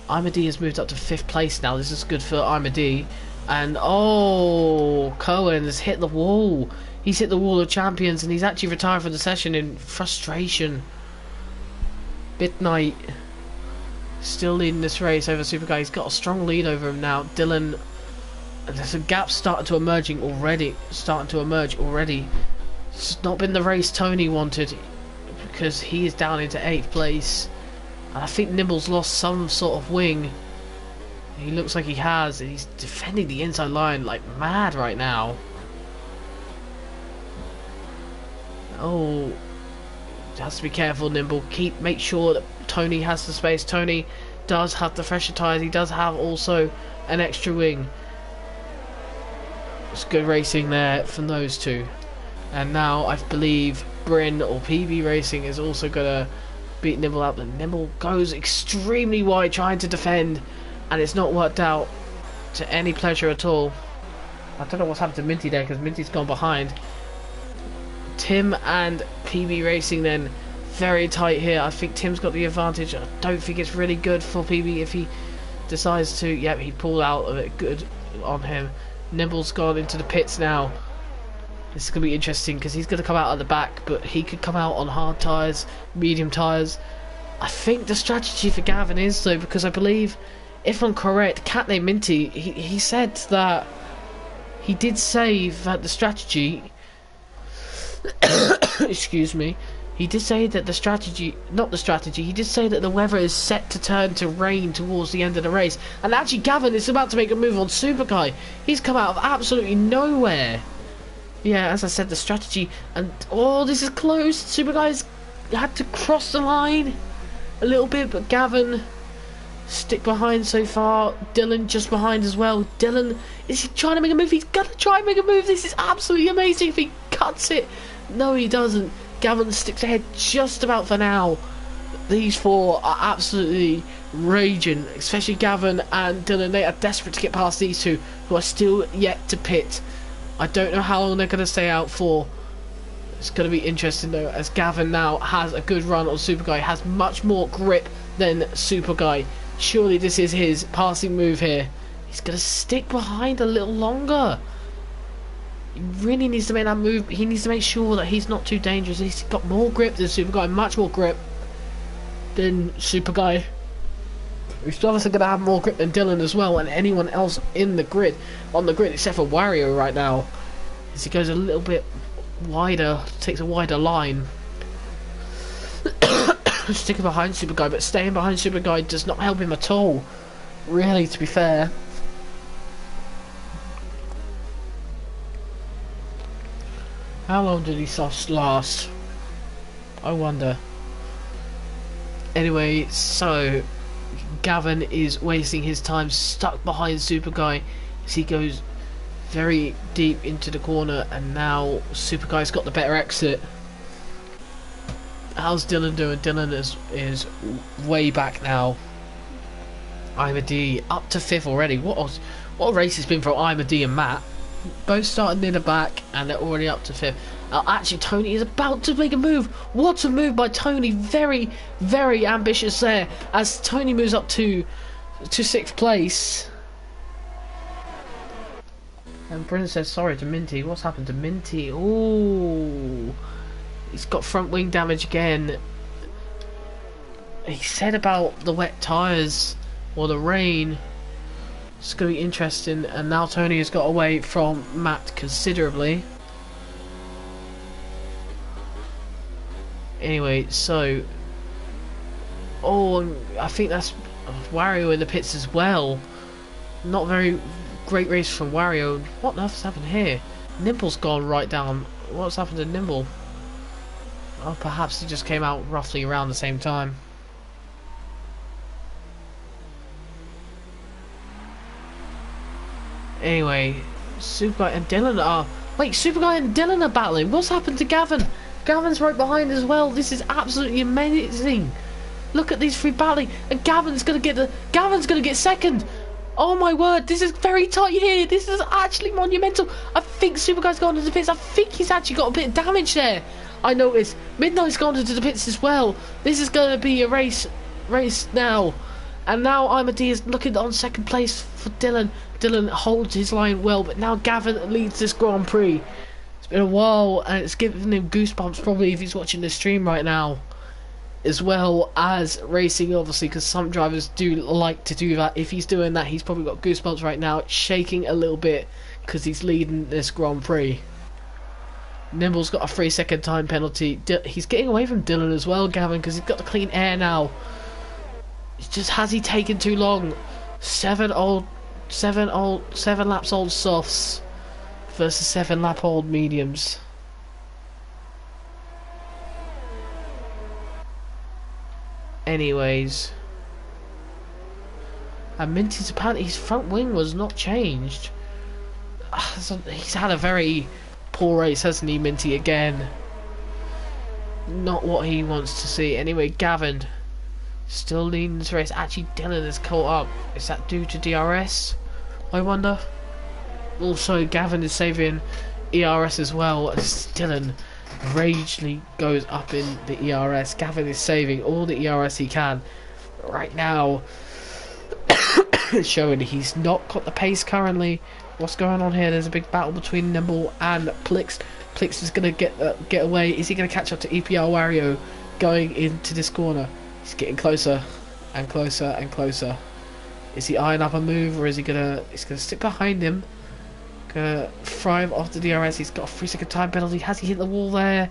Imadi has moved up to 5th place now. This is good for Imadi. And oh, Cohen has hit the wall. He's hit the wall of champions and he's actually retired from the session in frustration. Midnight still leading this race over Super Guy. He's got a strong lead over him now. Dylan, there's a gap starting to emerge already. It's not been the race Tony wanted because he is down into 8th place. And I think Nimble's lost some sort of wing. He looks like he has. He's defending the inside line like mad right now. Oh, has to be careful, Nimble. Make sure that Tony has the space. Tony does have the fresher tyres. He does have also an extra wing. It's good racing there from those two. And now I believe Bryn or PB Racing is also going to beat Nimble out. But Nimble goes extremely wide trying to defend, and it's not worked out to any pleasure at all. I don't know what's happened to Minty there because Minty's gone behind. Tim and PB Racing then very tight here. I think Tim's got the advantage. I don't think it's really good for PB if he decides to. Yep, he pulled out of it. Good on him. Nimble's gone into the pits now. This is going to be interesting because he's going to come out at the back, but he could come out on hard tyres, medium tyres. I think the strategy for Gavin is though, because I believe, if I'm correct, cat named Minty, he said that he did say that the strategy excuse me, he did say that he did say that the weather is set to turn to rain towards the end of the race. And actually Gavin is about to make a move on Super Guy. He's come out of absolutely nowhere. Yeah, as I said, the strategy, and oh, this is close. Super Guy's had to cross the line a little bit, but Gavin stick behind so far. Dylan just behind as well. Dylan, is he trying to make a move? He's gonna try and make a move. This is absolutely amazing if he cuts it. No, he doesn't. Gavin sticks ahead just about for now. These four are absolutely raging, especially Gavin and Dylan. They are desperate to get past these two, who are still yet to pit. I don't know how long they're going to stay out for. It's going to be interesting though, as Gavin now has a good run on Super Guy, has much more grip than Super Guy. Surely this is his passing move here. He's going to stick behind a little longer. He really needs to make that move. He needs to make sure that he's not too dangerous. He's got more grip than Super Guy, much more grip than Super Guy. He's obviously going to have more grip than Dylan as well, and anyone else in the grid, except for Wario right now, as he goes a little bit wider, takes a wider line. Sticking behind Super Guy, but staying behind Super Guy does not help him at all, really, to be fair. How long did he last? I wonder. Anyway, so Gavin is wasting his time stuck behind Super Guy as he goes very deep into the corner, and now Super Guy's got the better exit. How's Dylan doing? Dylan is way back now. Imadi up to 5th already. What a race it's been for Imadi and Matt. Both started near the back and they're already up to 5th. Actually, Tony is about to make a move. What a move by Tony. Very, very ambitious there as Tony moves up to 6th place. And Bryn says sorry to Minty. What's happened to Minty? Oh, he's got front wing damage again. He said about the wet tyres or the rain. It's going to be interesting, and now Tony has got away from Matt considerably. Anyway, so I think that's Wario in the pits as well. Not very great race from Wario. What the hell's happened here? Nimble's gone right down. What's happened to Nimble? Oh, perhaps he just came out roughly around the same time. Anyway, Super Guy and Dylan are... Wait, Super Guy and Dylan are battling. What's happened to Gavin? Gavin's right behind as well. This is absolutely amazing. Look at these three battling, and Gavin's gonna get second. Oh my word, this is very tight here. This is actually monumental. I think Super Guy's gone into the pits. I think he's actually got a bit of damage there. I noticed Midnight's gone into the pits as well. This is going to be a race now. And now Imadi is looking on second place for Dylan. Dylan holds his line well, but now Gavin leads this Grand Prix. It's been a while, and it's giving him goosebumps probably if he's watching the stream right now. As well as racing, obviously, because some drivers do like to do that. If he's doing that, he's probably got goosebumps right now, shaking a little bit because he's leading this Grand Prix. Nimble's got a 3-second time penalty. He's getting away from Dylan as well, Gavin, because he's got the clean air now. It's just, has he taken too long? 7 laps old softs versus 7 lap old mediums. Anyways, and Minty's apparently his front wing was not changed. He's had a very poor race, hasn't he, Minty, again? Not what he wants to see. Anyway, Gavin still leading this race. Actually, Dylan is caught up. Is that due to DRS? I wonder. Also, Gavin is saving ERS as well, as Dylan ragely goes up in the ERS. Gavin is saving all the ERS he can right now. Showing he's not got the pace currently. What's going on here? There's a big battle between Nimble and Plix. Plix is going to get away. Is he going to catch up to EPR Wario going into this corner? He's getting closer and closer and closer. Is he eyeing up a move, or is he he's gonna stick behind him? Gonna thrive off the DRS. He's got a 3-second time penalty. Has he hit the wall there?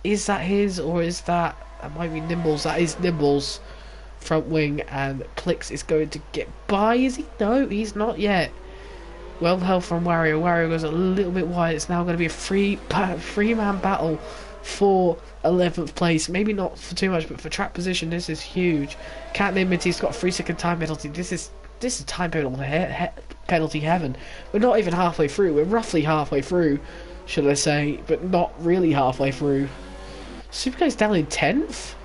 Is that his, or is that might be Nimble's? That is Nimble's front wing, and Plix is going to get by. Is he? No, he's not yet. Well held from Wario. Wario goes a little bit wide. It's now going to be a three-man battle for 11th place. Maybe not for too much, but for track position, this is huge. Canadi Minty's got a 3-second time penalty. This is time penalty heaven. We're not even halfway through. We're roughly halfway through, should I say, but not really halfway through. Super Guy's down in 10th?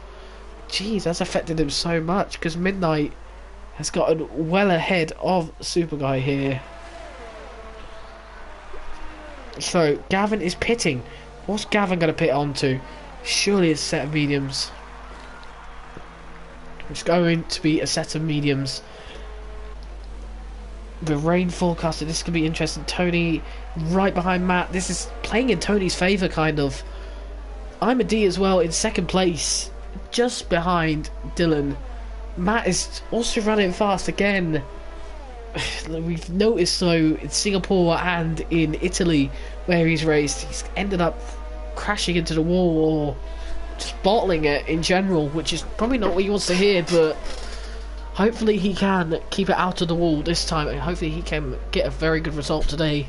Jeez, that's affected him so much, because Midnight has gotten well ahead of Super Guy here. So, Gavin is pitting. What's Gavin going to pit onto? Surely it's a set of mediums. It's going to be a set of mediums. The rain forecasted. This could be interesting. Tony right behind Matt. This is playing in Tony's favour, kind of. I'm a D as well in second place, just behind Dylan. Matt is also running fast again. We've noticed though in Singapore and in Italy where he's raced, he's ended up crashing into the wall or just bottling it in general, which is probably not what he wants to hear, but hopefully he can keep it out of the wall this time, and hopefully he can get a very good result today.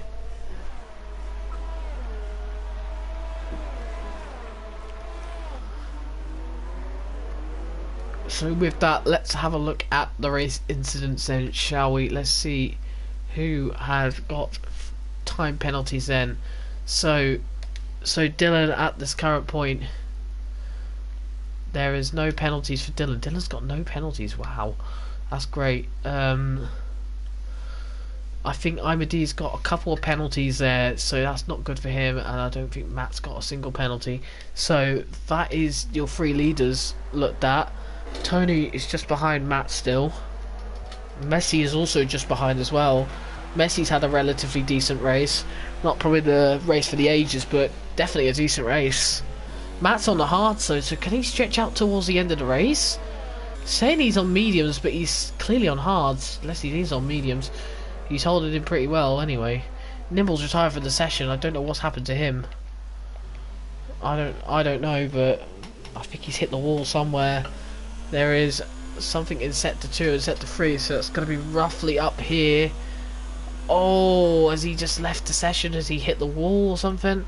So with that, let's have a look at the race incidents then, shall we? Let's see who has got time penalties then. So Dylan at this current point, there is no penalties for Dylan. Dylan's got no penalties. Wow, that's great. I think Imadi's got a couple of penalties there, so that's not good for him, and I don't think Matt's got a single penalty. So that is your three leaders looked at. Tony is just behind Matt still. Messi is also just behind as well. Messi's had a relatively decent race. Not probably the race for the ages, but definitely a decent race. Matt's on the hard, so can he stretch out towards the end of the race? Saying he's on mediums, but he's clearly on hards. Unless he is on mediums. He's holding in pretty well anyway. Nimble's retired for the session. I don't know what's happened to him. I don't know, but I think he's hit the wall somewhere. There is something in sector 2 and sector 3, so it's going to be roughly up here. Oh, has he just left the session? Has he hit the wall or something?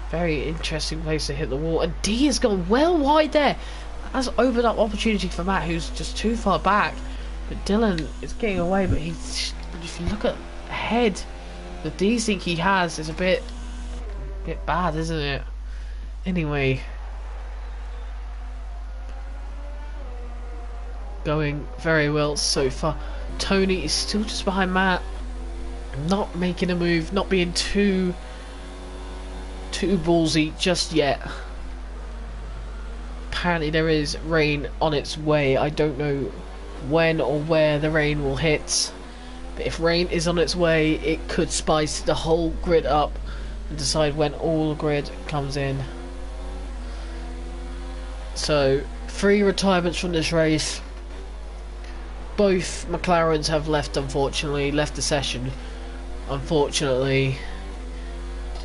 Very interesting place to hit the wall. And D has gone well wide there. That's opened up opportunity for Matt, who's just too far back. But Dylan is getting away, but he's, if you look at ahead, the D sync he has is a bit bad, isn't it? Anyway, going very well so far. Tony is still just behind Matt, not making a move, not being too ballsy just yet. apparently there is rain on its way. I don't know when or where the rain will hit, but if rain is on its way, it could spice the whole grid up and decide when all the grid comes in. So 3 retirements from this race. Both McLarens have left, unfortunately, left the session. Unfortunately,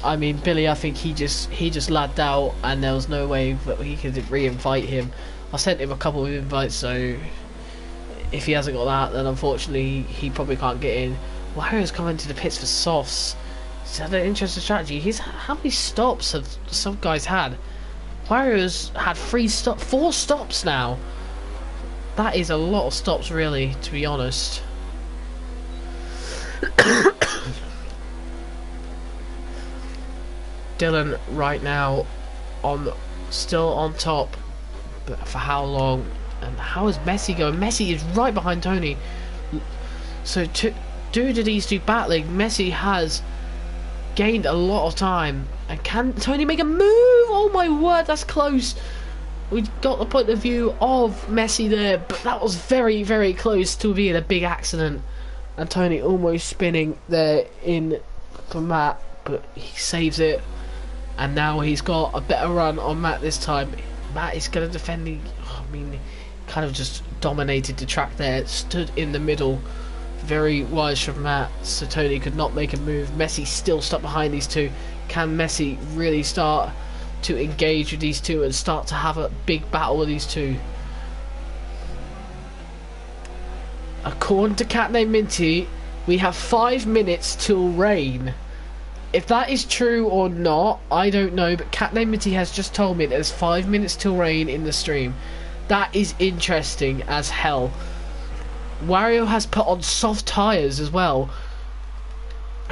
I mean, Billy, I think he just lagged out, and there was no way that he could re-invite him. I sent him a couple of invites, so if he hasn't got that, then unfortunately he probably can't get in. Wario's coming to the pits for softs. He's had an interesting strategy. How many stops have some guys had? Wario's had 4 stops now. That is a lot of stops, really, to be honest. Dylan right now still on top, but for how long? And how is Messi going? Messi is right behind Tony. So due to these two battling, Messi has gained a lot of time. And can Tony make a move? Oh my word, that's close. We got the point of view of Messi there, but that was very, very close to being a big accident. And Tony almost spinning there in for Matt, but he saves it. And now he's got a better run on Matt this time. Matt is going to defend the... I mean, kind of just dominated the track there. Stood in the middle. Very wise from Matt, so Tony could not make a move. Messi still stuck behind these two. Can Messi really start to engage with these two and start to have a big battle with these two? According to Cat Named Minty, we have 5 minutes till rain. If that is true or not, I don't know, but Cat Named Minty has just told me there's 5 minutes till rain in the stream. That is interesting as hell. Wario has put on soft tyres as well.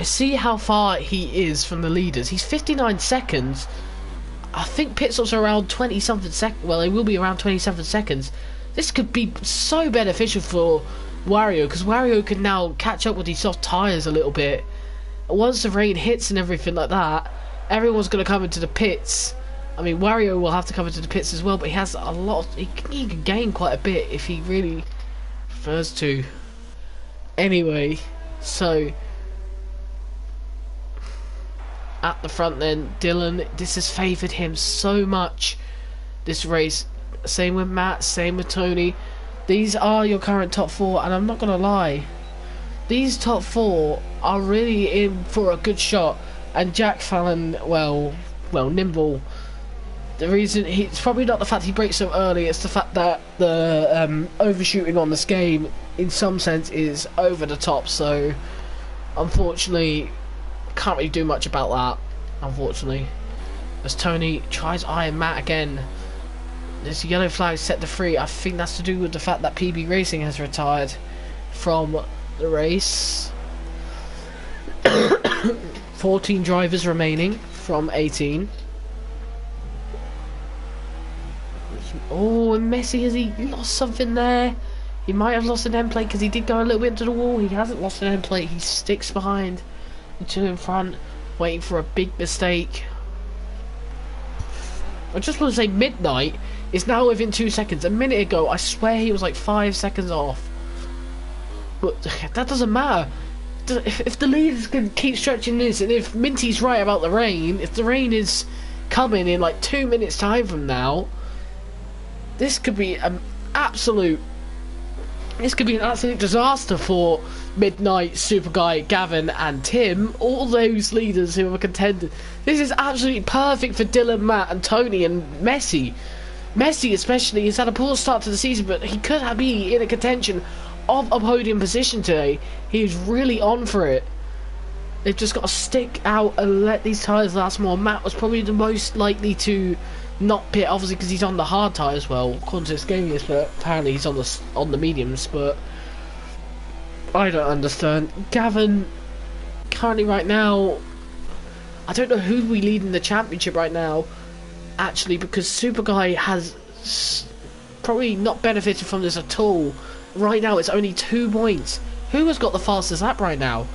See how far he is from the leaders. He's 59 seconds. I think pit stops are around 20 something seconds. Well, they will be around 27 seconds. This could be so beneficial for Wario, because Wario can now catch up with these soft tyres a little bit. Once the rain hits and everything like that, everyone's going to come into the pits. I mean, Wario will have to come into the pits as well, but he has a lot of, he can gain quite a bit if he really prefers to. Anyway, so at the front then, Dylan, this has favoured him so much, this race. Same with Matt, same with Tony. These are your current top 4, and I'm not going to lie, these top 4 are really in for a good shot. And Jack Fallon, well, Nimble, the reason it's probably not the fact he breaks so early, it's the fact that the overshooting on this game in some sense is over the top. So unfortunately can't really do much about that, unfortunately, as Tony tries Iron Matt again. This yellow flag set to 3. I think that's to do with the fact that PB Racing has retired from the race. 14 drivers remaining from 18. Oh, and Messi, has he lost something there? He might have lost an end plate, because he did go a little bit into the wall. He hasn't lost an end plate. He sticks behind the two in front, waiting for a big mistake. I just want to say Midnight is now within 2 seconds. A minute ago, I swear he was like 5 seconds off. But that doesn't matter. If the leaders can keep stretching this, and if Minty's right about the rain, if the rain is coming in like 2 minutes time from now, this could be an absolute disaster for Midnight, Super Guy, Gavin and Tim, all those leaders who are contenders. This is absolutely perfect for Dylan, Matt and Tony and Messi. Messi especially has had a poor start to the season, but he could be in a contention of a podium position today. He's really on for it. They've just got to stick out and let these tyres last more. Matt was probably the most likely to not pit, obviously because he's on the hard tyres. Well, according to this game, yes, but apparently he's on the mediums. But I don't understand. Gavin, currently right now, I don't know who we lead in the championship right now, actually, because Super Guy has probably not benefited from this at all. Right now, it's only 2 points. Who has got the fastest lap right now?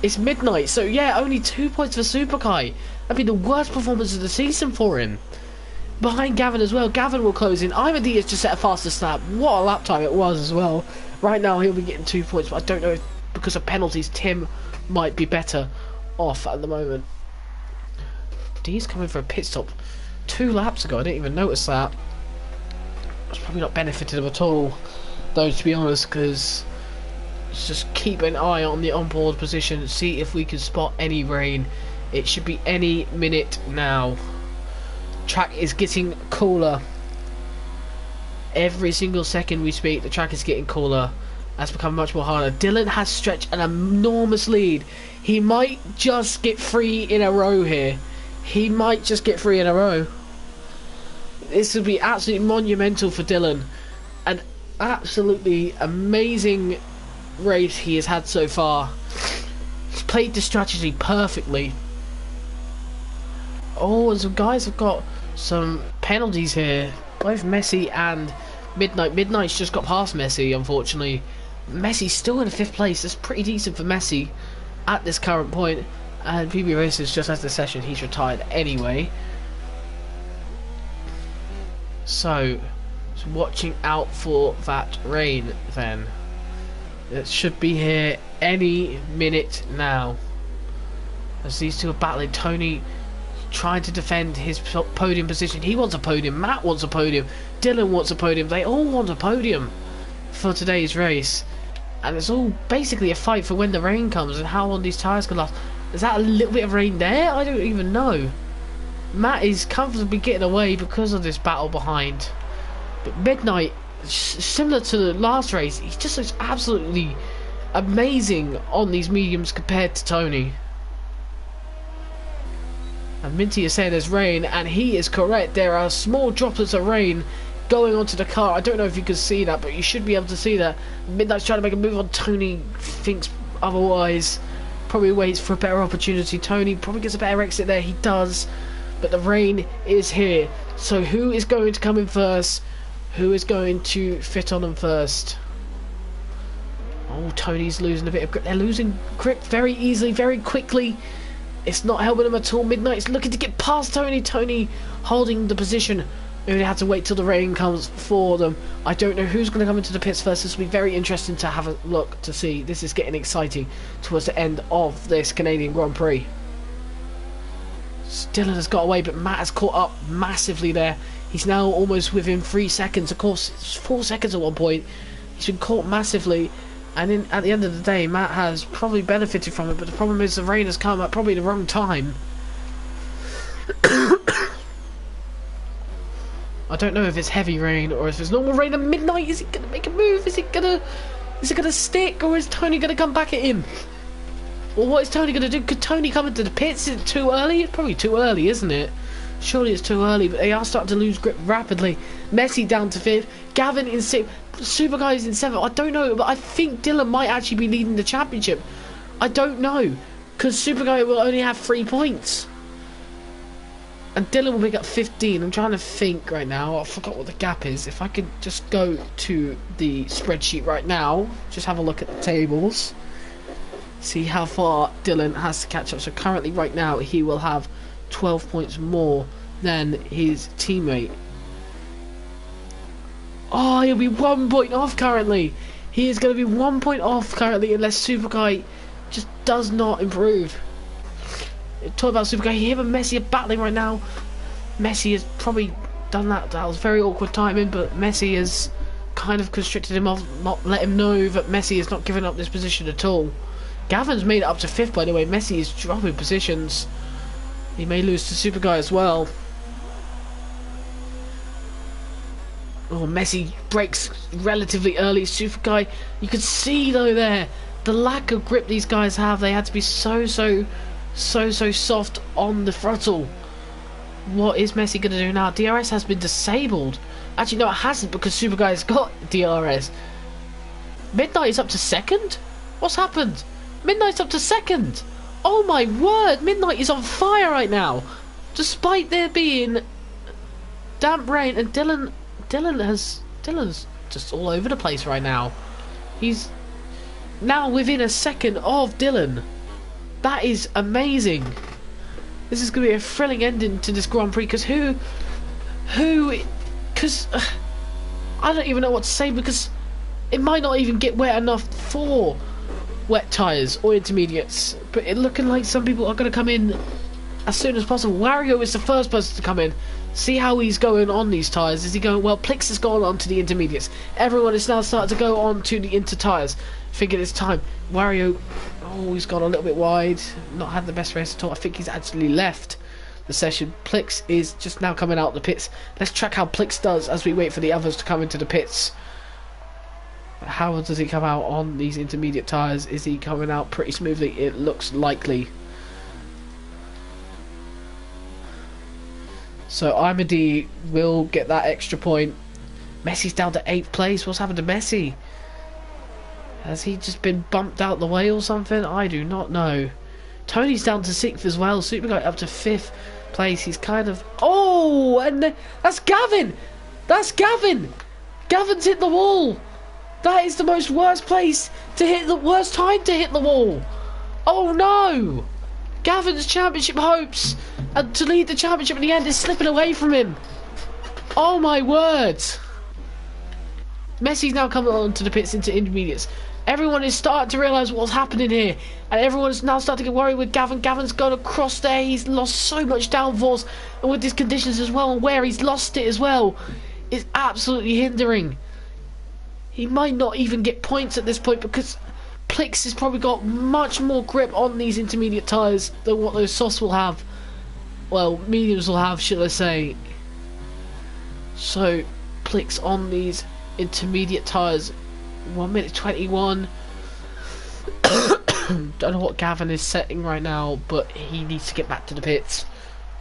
It's Midnight. So yeah, only 2 points for Super Guy. That'd be the worst performance of the season for him. behind Gavin as well. Gavin will close in. Ivan has just set a faster snap. What a lap time it was as well. Right now he'll be getting 2 points, but I don't know if because of penalties Tim might be better off at the moment. D's coming for a pit stop 2 laps ago. I didn't even notice that. It's probably not benefited him at all, though, to be honest, because let's just keep an eye on the onboard position, see if we can spot any rain. It should be any minute now. Track is getting cooler. Every single second we speak, the track is getting cooler. That's become much more harder. Dylan has stretched an enormous lead. He might just get 3 in a row here. He might just get 3 in a row. This would be absolutely monumental for Dylan. An absolutely amazing race he has had so far. He's played the strategy perfectly. Oh, and some guys have got some penalties here. Both Messi and Midnight. Midnight's just got past Messi, unfortunately. Messi's still in 5th place. That's pretty decent for Messi at this current point. And PB Racers just has the session. He's retired anyway. So watching out for that rain then. It should be here any minute now. As these two are battling. Tony trying to defend his podium position. He wants a podium. Matt wants a podium. Dylan wants a podium. They all want a podium for today's race. And it's all basically a fight for when the rain comes and how long these tyres can last. Is that a little bit of rain there? I don't even know. Matt is comfortably getting away because of this battle behind. But Midnight, similar to the last race, he just looks absolutely amazing on these mediums compared to Tony. And Minty is saying there's rain, and he is correct. There are small droplets of rain going onto the car. I don't know if you can see that, but you should be able to see that. Midnight's trying to make a move on Tony, thinks otherwise. Probably waits for a better opportunity. Tony probably gets a better exit there. He does. But the rain is here. So who is going to come in first? Who is going to fit on them first? Oh, Tony's losing a bit of grip. They're losing grip very easily, very quickly. It's not helping them at all. Midnight's looking to get past Tony. Tony holding the position. Maybe they had to wait till the rain comes for them. I don't know who's going to come into the pits first. This will be very interesting to have a look to see. This is getting exciting towards the end of this Canadian Grand Prix. Dylan has got away, but Matt has caught up massively there. He's now almost within 3 seconds. Of course, it's 4 seconds at one point. He's been caught massively. And at the end of the day, Matt has probably benefited from it. But the problem is the rain has come at probably the wrong time. I don't know if it's heavy rain or if it's normal rain at midnight. Is he going to make a move? Is it going to stick? Or is Tony going to come back at him? Well, what is Tony going to do? Could Tony come into the pits? Is it too early? It's probably too early, isn't it? Surely it's too early, but they are starting to lose grip rapidly. Messi down to 5th. Gavin in 6th. Super Guys in 7th. I don't know, but I think Dylan might actually be leading the championship. I don't know, because Super Guy will only have 3 points. And Dylan will pick up 15. I'm trying to think right now. I forgot what the gap is. If I could just go to the spreadsheet right now, just have a look at the tables. See how far Dylan has to catch up. So currently right now he will have 12 points more than his teammate. Oh, he'll be 1 point off currently. He is going to be 1 point off currently unless Super Guy just does not improve. Talk about Super Guy. Him and Messi are battling right now. Messi has probably done that. That was very awkward timing, but Messi has kind of constricted him off, not let him know that Messi is not giving up this position at all. Gavin's made it up to 5th, by the way. Messi is dropping positions. He may lose to Super Guy as well. Oh, Messi breaks relatively early. Super Guy, you can see though there the lack of grip these guys have. They had to be so soft on the throttle. What is Messi going to do now? DRS has been disabled. Actually, no, it hasn't, because Super Guy's got DRS. Midnight is up to 2nd? What's happened? Midnight's up to 2nd. Oh my word, Midnight is on fire right now. Despite there being damp rain, and Dylan's just all over the place right now. He's now within a second of Dylan. That is amazing. This is going to be a thrilling ending to this Grand Prix, because who Who? Because I don't even know what to say, because it might not even get wet enough for wet tyres or intermediates, but it looking like some people are going to come in as soon as possible. Wario is the first person to come in. See how he's going on these tyres. Is he going well? Plix has gone on to the intermediates. Everyone is now starting to go on to the inter tyres, thinking it's time. Wario, oh, he's gone a little bit wide, not had the best race at all. I think he's actually left the session. Plix is just now coming out the pits. Let's track how Plix does as we wait for the others to come into the pits. How does he come out on these intermediate tyres? Is he coming out pretty smoothly? It looks likely. So Imadi will get that extra point. Messi's down to 8th place. What's happened to Messi? Has he just been bumped out the way or something? I do not know. Tony's down to 6th as well. Super Guy up to 5th place. He's kind of... Oh! And that's Gavin! That's Gavin! Gavin's hit the wall! That is the most worst place to hit the worst time to hit the wall! Oh no! Gavin's championship hopes and to lead the championship in the end is slipping away from him. Oh my word! Messi's now coming on to the pits into intermediates. Everyone is starting to realise what's happening here, and everyone is now starting to get worried with Gavin. Gavin's gone across there. He's lost so much downforce, and with these conditions as well, and where he's lost it as well, is absolutely hindering. He might not even get points at this point because Plix has probably got much more grip on these intermediate tyres than what those softs will have. Well, mediums will have, should I say. So, Plix on these intermediate tyres. 1 minute 21. Don't know what Gavin is setting right now, but he needs to get back to the pits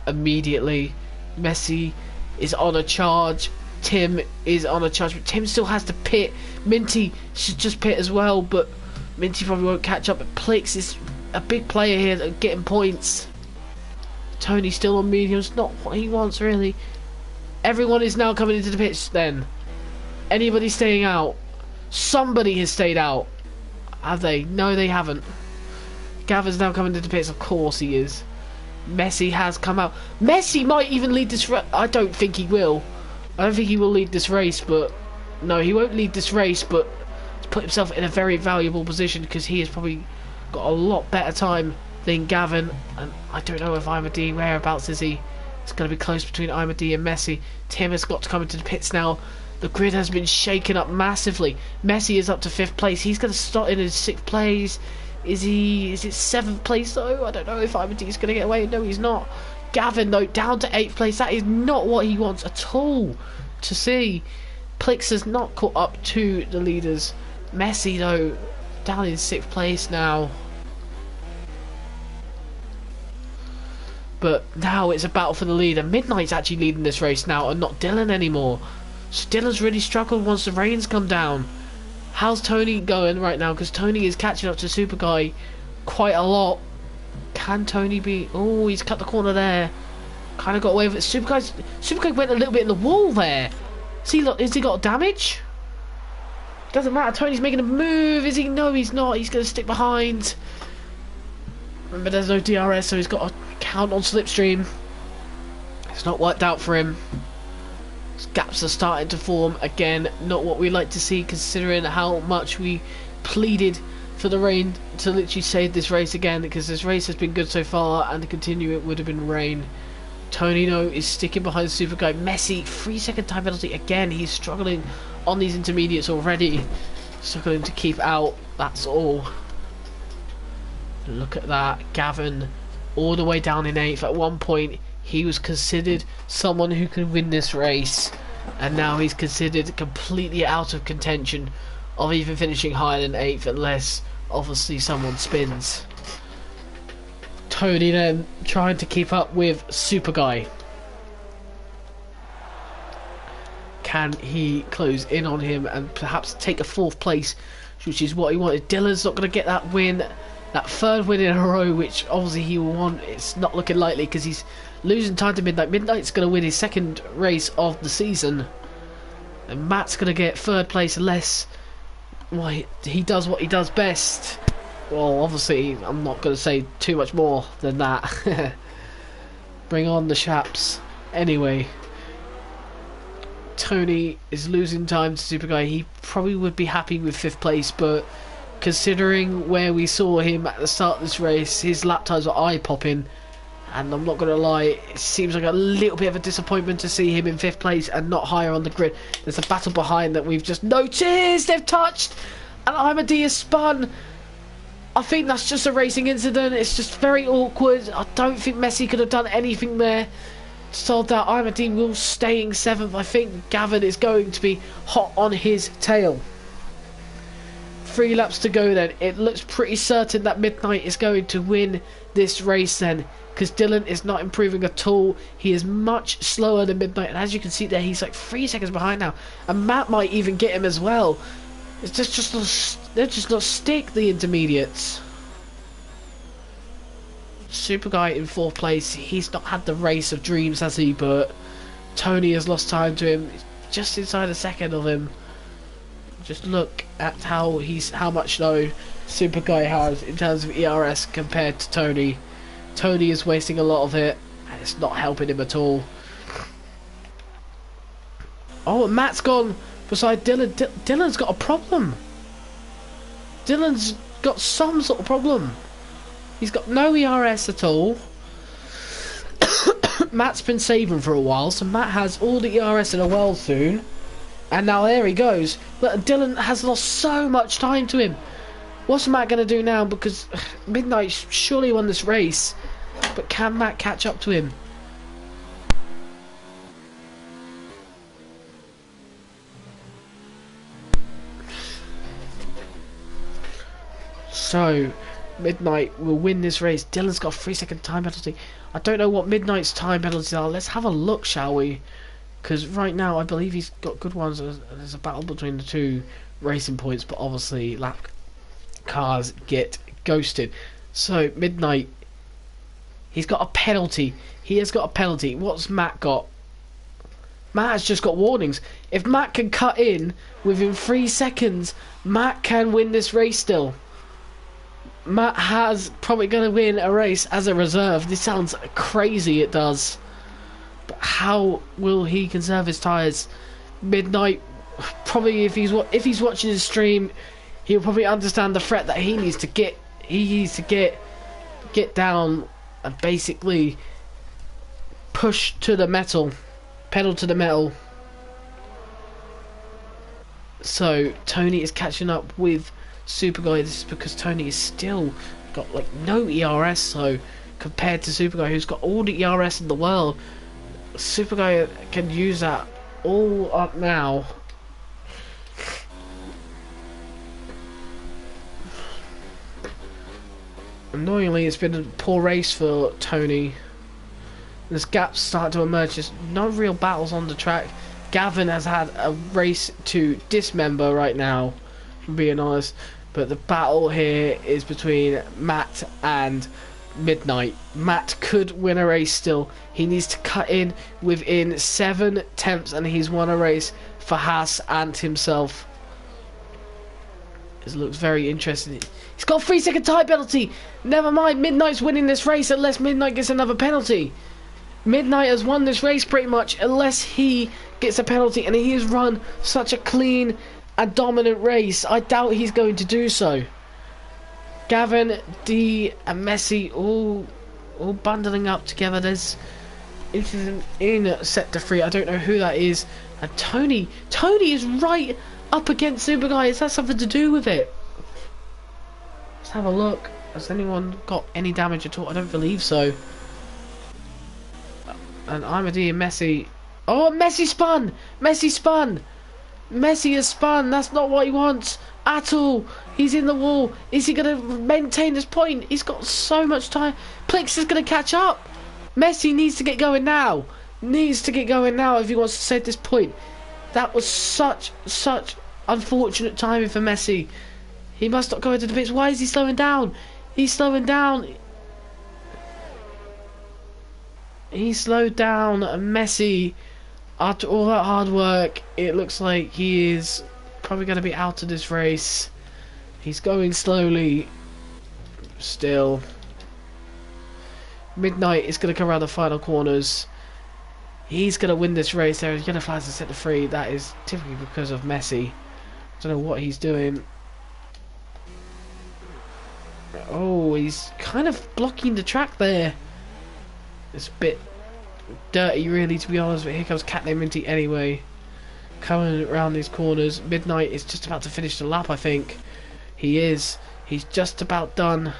immediately. Messi is on a charge. Tim is on a charge, but Tim still has to pit. Minty should just pit as well, but Minty probably won't catch up. But Plix is a big player here, getting points. Tony's still on mediums, not what he wants really. Everyone is now coming into the pits then. Anybody staying out? Somebody has stayed out. Have they? No, they haven't. Gavin's now coming into the pits, of course he is. Messi has come out. Messi might even lead this race. I don't think he will. I don't think he will lead this race, but... No, he won't lead this race, but... He's put himself in a very valuable position because he has probably got a lot better time than Gavin. And I don't know if Imadi, whereabouts is he? It's going to be close between Imadi and Messi. Tim has got to come into the pits now. The grid has been shaken up massively. Messi is up to 5th place. He's going to start in his 6th place. Is it 7th place though? I don't know if Imadi is going to get away. No, he's not. Gavin though, down to 8th place. That is not what he wants at all to see. Plix has not caught up to the leaders. Messi though, down in 6th place now. But now it's a battle for the leader. Midnight's actually leading this race now and not Dylan anymore. So Dylan's really struggled once the rains come down. How's Tony going right now? Because Tony is catching up to Super Guy quite a lot. Can Tony be... Oh, he's cut the corner there. Kind of got away with it. Super Guy went a little bit in the wall there. Has he got damage? Doesn't matter. Tony's making a move. Is he? No, he's not. He's going to stick behind. Remember, there's no DRS, so he's got to count on slipstream. It's not worked out for him. Gaps are starting to form again. Not what we like to see, considering how much we pleaded for the rain to literally save this race again, because this race has been good so far, and to continue it would have been rain. Tonino is sticking behind Super Guy. Messi, 3-second time penalty again. He's struggling on these intermediates already. Struggling to keep out, that's all. Look at that. Gavin all the way down in 8th. At one point he was considered someone who could win this race, and now he's considered completely out of contention of even finishing higher than 8th unless obviously someone spins. Tony then trying to keep up with Super Guy. Can he close in on him and perhaps take a 4th place, which is what he wanted? Dylan's not going to get that win, that 3rd win in a row, which obviously he will want. It's not looking likely because he's losing time to Midnight. Midnight's going to win his 2nd race of the season, and Matt's going to get 3rd place unless he does what he does best. Well, obviously I'm not going to say too much more than that. Bring on the chaps. Anyway, Tony is losing time to Super Guy. He probably would be happy with 5th place, but considering where we saw him at the start of this race, his lap times were eye-popping, and I'm not going to lie, it seems like a little bit of a disappointment to see him in 5th place and not higher on the grid. There's a battle behind that we've just noticed. They've touched, and Imadi has spun. I think that's just a racing incident. It's just very awkward. I don't think Messi could have done anything there. So that Imadi will stay in 7th. I think Gavin is going to be hot on his tail. 3 laps to go then. It looks pretty certain that Midnight is going to win this race then, because Dylan is not improving at all. He is much slower than Midnight, and as you can see there, he's like 3 seconds behind now, and Matt might even get him as well. It's they're just not stick, the intermediates. Super Guy in 4th place. He's not had the race of dreams, has he? But Tony has lost time to him, just inside a second of him. Just look at how much though Super Guy has in terms of ERS compared to Tony. Tony is wasting a lot of it, and it's not helping him at all. Oh, Matt's gone beside Dylan. Dylan's got a problem. Dylan's got some sort of problem. He's got no ERS at all. Matt's been saving for a while, so Matt has all the ERS in the world soon. And now there he goes. But Dylan has lost so much time to him. What's Matt going to do now? Because Midnight surely won this race. But can Matt catch up to him? So, Midnight will win this race. Dylan's got a 3-second time penalty. I don't know what Midnight's time penalties are. Let's have a look, shall we? Because right now I believe he's got good ones. There's a battle between the 2 racing points, but obviously lap cars get ghosted. So Midnight, he's got a penalty. He has got a penalty. What's Matt got? Matt has just got warnings. If Matt can cut in within 3 seconds, Matt can win this race still. Matt has probably going to win a race as a reserve. This sounds crazy, it does. But how will he conserve his tyres? Midnight, probably if he's watching his stream, he'll probably understand the threat that he needs to get. He needs to get down and basically push to the metal, pedal to the metal. So Tony is catching up with Super Guy. This is because Tony is still got like no ERS. So compared to Super Guy, who's got all the ERS in the world, Super Guy can use that all up now. Annoyingly, it's been a poor race for Tony. There's gaps starting to emerge. There's no real battles on the track. Gavin has had a race to dismember right now, from being honest. But the battle here is between Matt and Midnight. Matt could win a race still. He needs to cut in within 7 attempts, and he's won a race for Haas and himself. This looks very interesting. He's got a 3-second time penalty. Never mind, Midnight's winning this race unless Midnight gets another penalty. Midnight has won this race pretty much unless he gets a penalty, and he has run such a clean and dominant race. I doubt he's going to do so. Gavin, D and Messi all bundling up together. There's incident in sector 3. I don't know who that is. And Tony is right up against Super Guy. Is that something to do with it? Let's have a look. Has anyone got any damage at all? I don't believe so. And Imadi and Messi. Oh, Messi spun! Messi spun! Messi has spun. That's not what he wants at all. He's in the wall. Is he going to maintain this point? He's got so much time. Plix is going to catch up. Messi needs to get going now. Needs to get going now if he wants to save this point. That was such unfortunate timing for Messi. He must not go into the pits. Why is he slowing down? He's slowing down. He slowed down. Messi, after all that hard work, it looks like he is probably going to be out of this race. He's going slowly still. Midnight is going to come around the final corners. He's going to win this race there. He's going to fly to sector 3. That is typically because of Messi. I don't know what he's doing. Oh, he's kind of blocking the track there. It's a bit dirty, really, to be honest. But here comes Canadi anyway. Coming around these corners. Midnight is just about to finish the lap, I think. He is. He's just about done.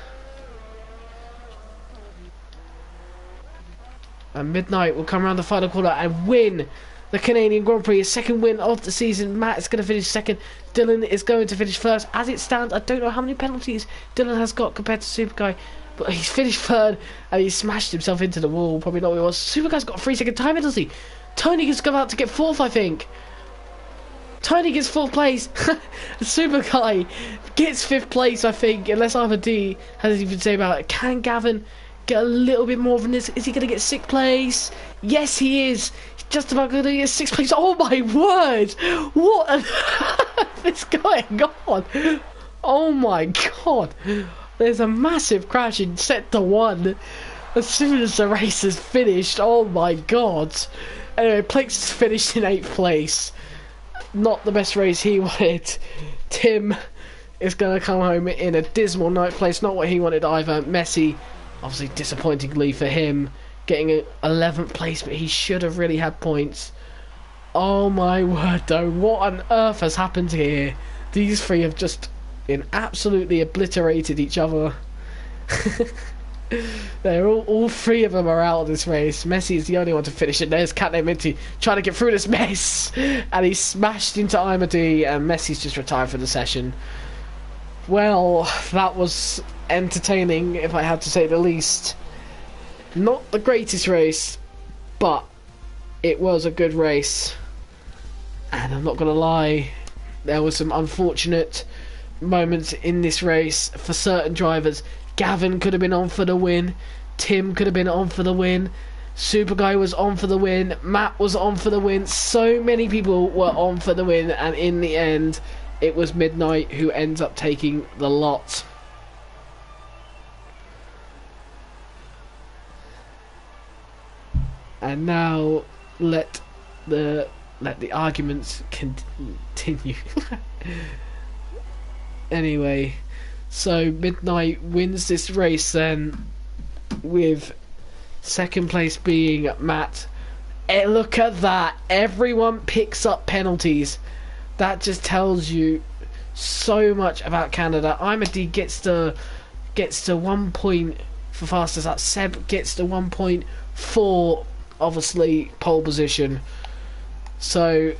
And Midnight will come around the final corner and win the Canadian Grand Prix. His second win of the season. Matt is going to finish second. Dylan is going to finish first. As it stands, I don't know how many penalties Dylan has got compared to Super Guy, but he's finished third and he smashed himself into the wall. Probably not what it was. Super Guy's got a 3-second time penalty. Tony has come out to get fourth, I think. Tony gets fourth place. Super Guy gets fifth place, I think, unless Arthur D has anything to say about it. Can Gavin get a little bit more than this? Is he going to get sixth place? Yes, he is. He's just about going to get sixth place. Oh my word! What is going on? Oh my god! There's a massive crash in sector 1 as soon as the race is finished. Oh my god! Anyway, Plex is finished in 8th place. Not the best race he wanted. Tim is going to come home in a dismal 9th place. Not what he wanted either. Messi, obviously disappointingly for him, getting an 11th place, but he should have really had points. Oh my word though, what on earth has happened here? These three have just been absolutely obliterated each other. They're all three of them are out of this race. Messi is the only one to finish it. There's Canadi trying to get through this mess, and he smashed into Imadi, and Messi's just retired from the session. Well, that was entertaining, if I had to say the least. Not the greatest race, but it was a good race. And I'm not gonna lie, there were some unfortunate moments in this race for certain drivers. Gavin could have been on for the win. Tim could have been on for the win. Super Guy was on for the win. Matt was on for the win. So many people were on for the win, and in the end, it was Midnight who ends up taking the lot. And now let the arguments continue. Anyway, so Midnight wins this race then, with second place being Matt. Look at that! Everyone picks up penalties. That just tells you so much about Canada. Imadi gets the 1 point for fastest. That Seb gets the 1 point for obviously pole position. So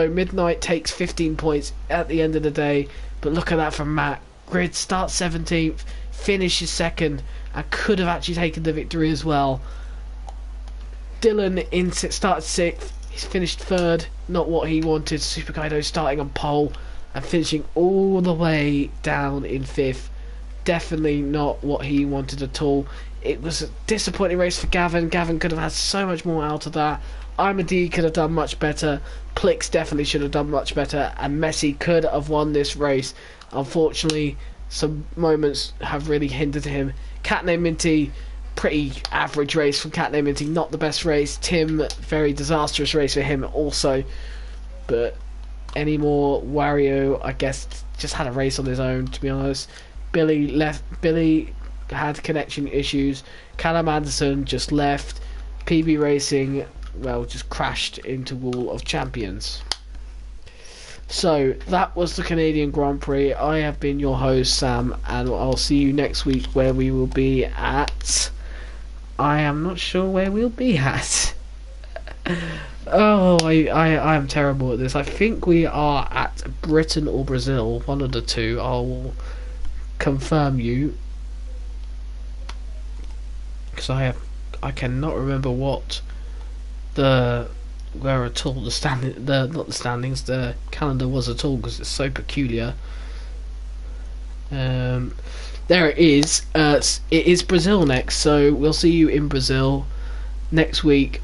Midnight takes 15 points at the end of the day. But look at that from Matt. Grid starts 17th, finishes second, and could have actually taken the victory as well. Dylan started 6th, he's finished 3rd, not what he wanted. Super Kaido starting on pole and finishing all the way down in 5th. Definitely not what he wanted at all. It was a disappointing race for Gavin. Gavin could have had so much more out of that. Imadi could have done much better. Plix definitely should have done much better, and Messi could have won this race. Unfortunately, some moments have really hindered him. Minty, pretty average race from Minty, not the best race. Tim, very disastrous race for him also. But any more, Wario, I guess, just had a race on his own, to be honest. Billy had connection issues. Callum Anderson just left. PB Racing, well, just crashed into Wall of Champions. So that was the Canadian Grand Prix. I have been your host, Sam, and I'll see you next week, where we will be at... I am not sure where we'll be at. Oh, I am terrible at this. I think we are at Britain or Brazil, one of the two. I'll confirm you, because I cannot remember what where at all the calendar was at all, because it's so peculiar. There it is. It is Brazil next, so we'll see you in Brazil next week on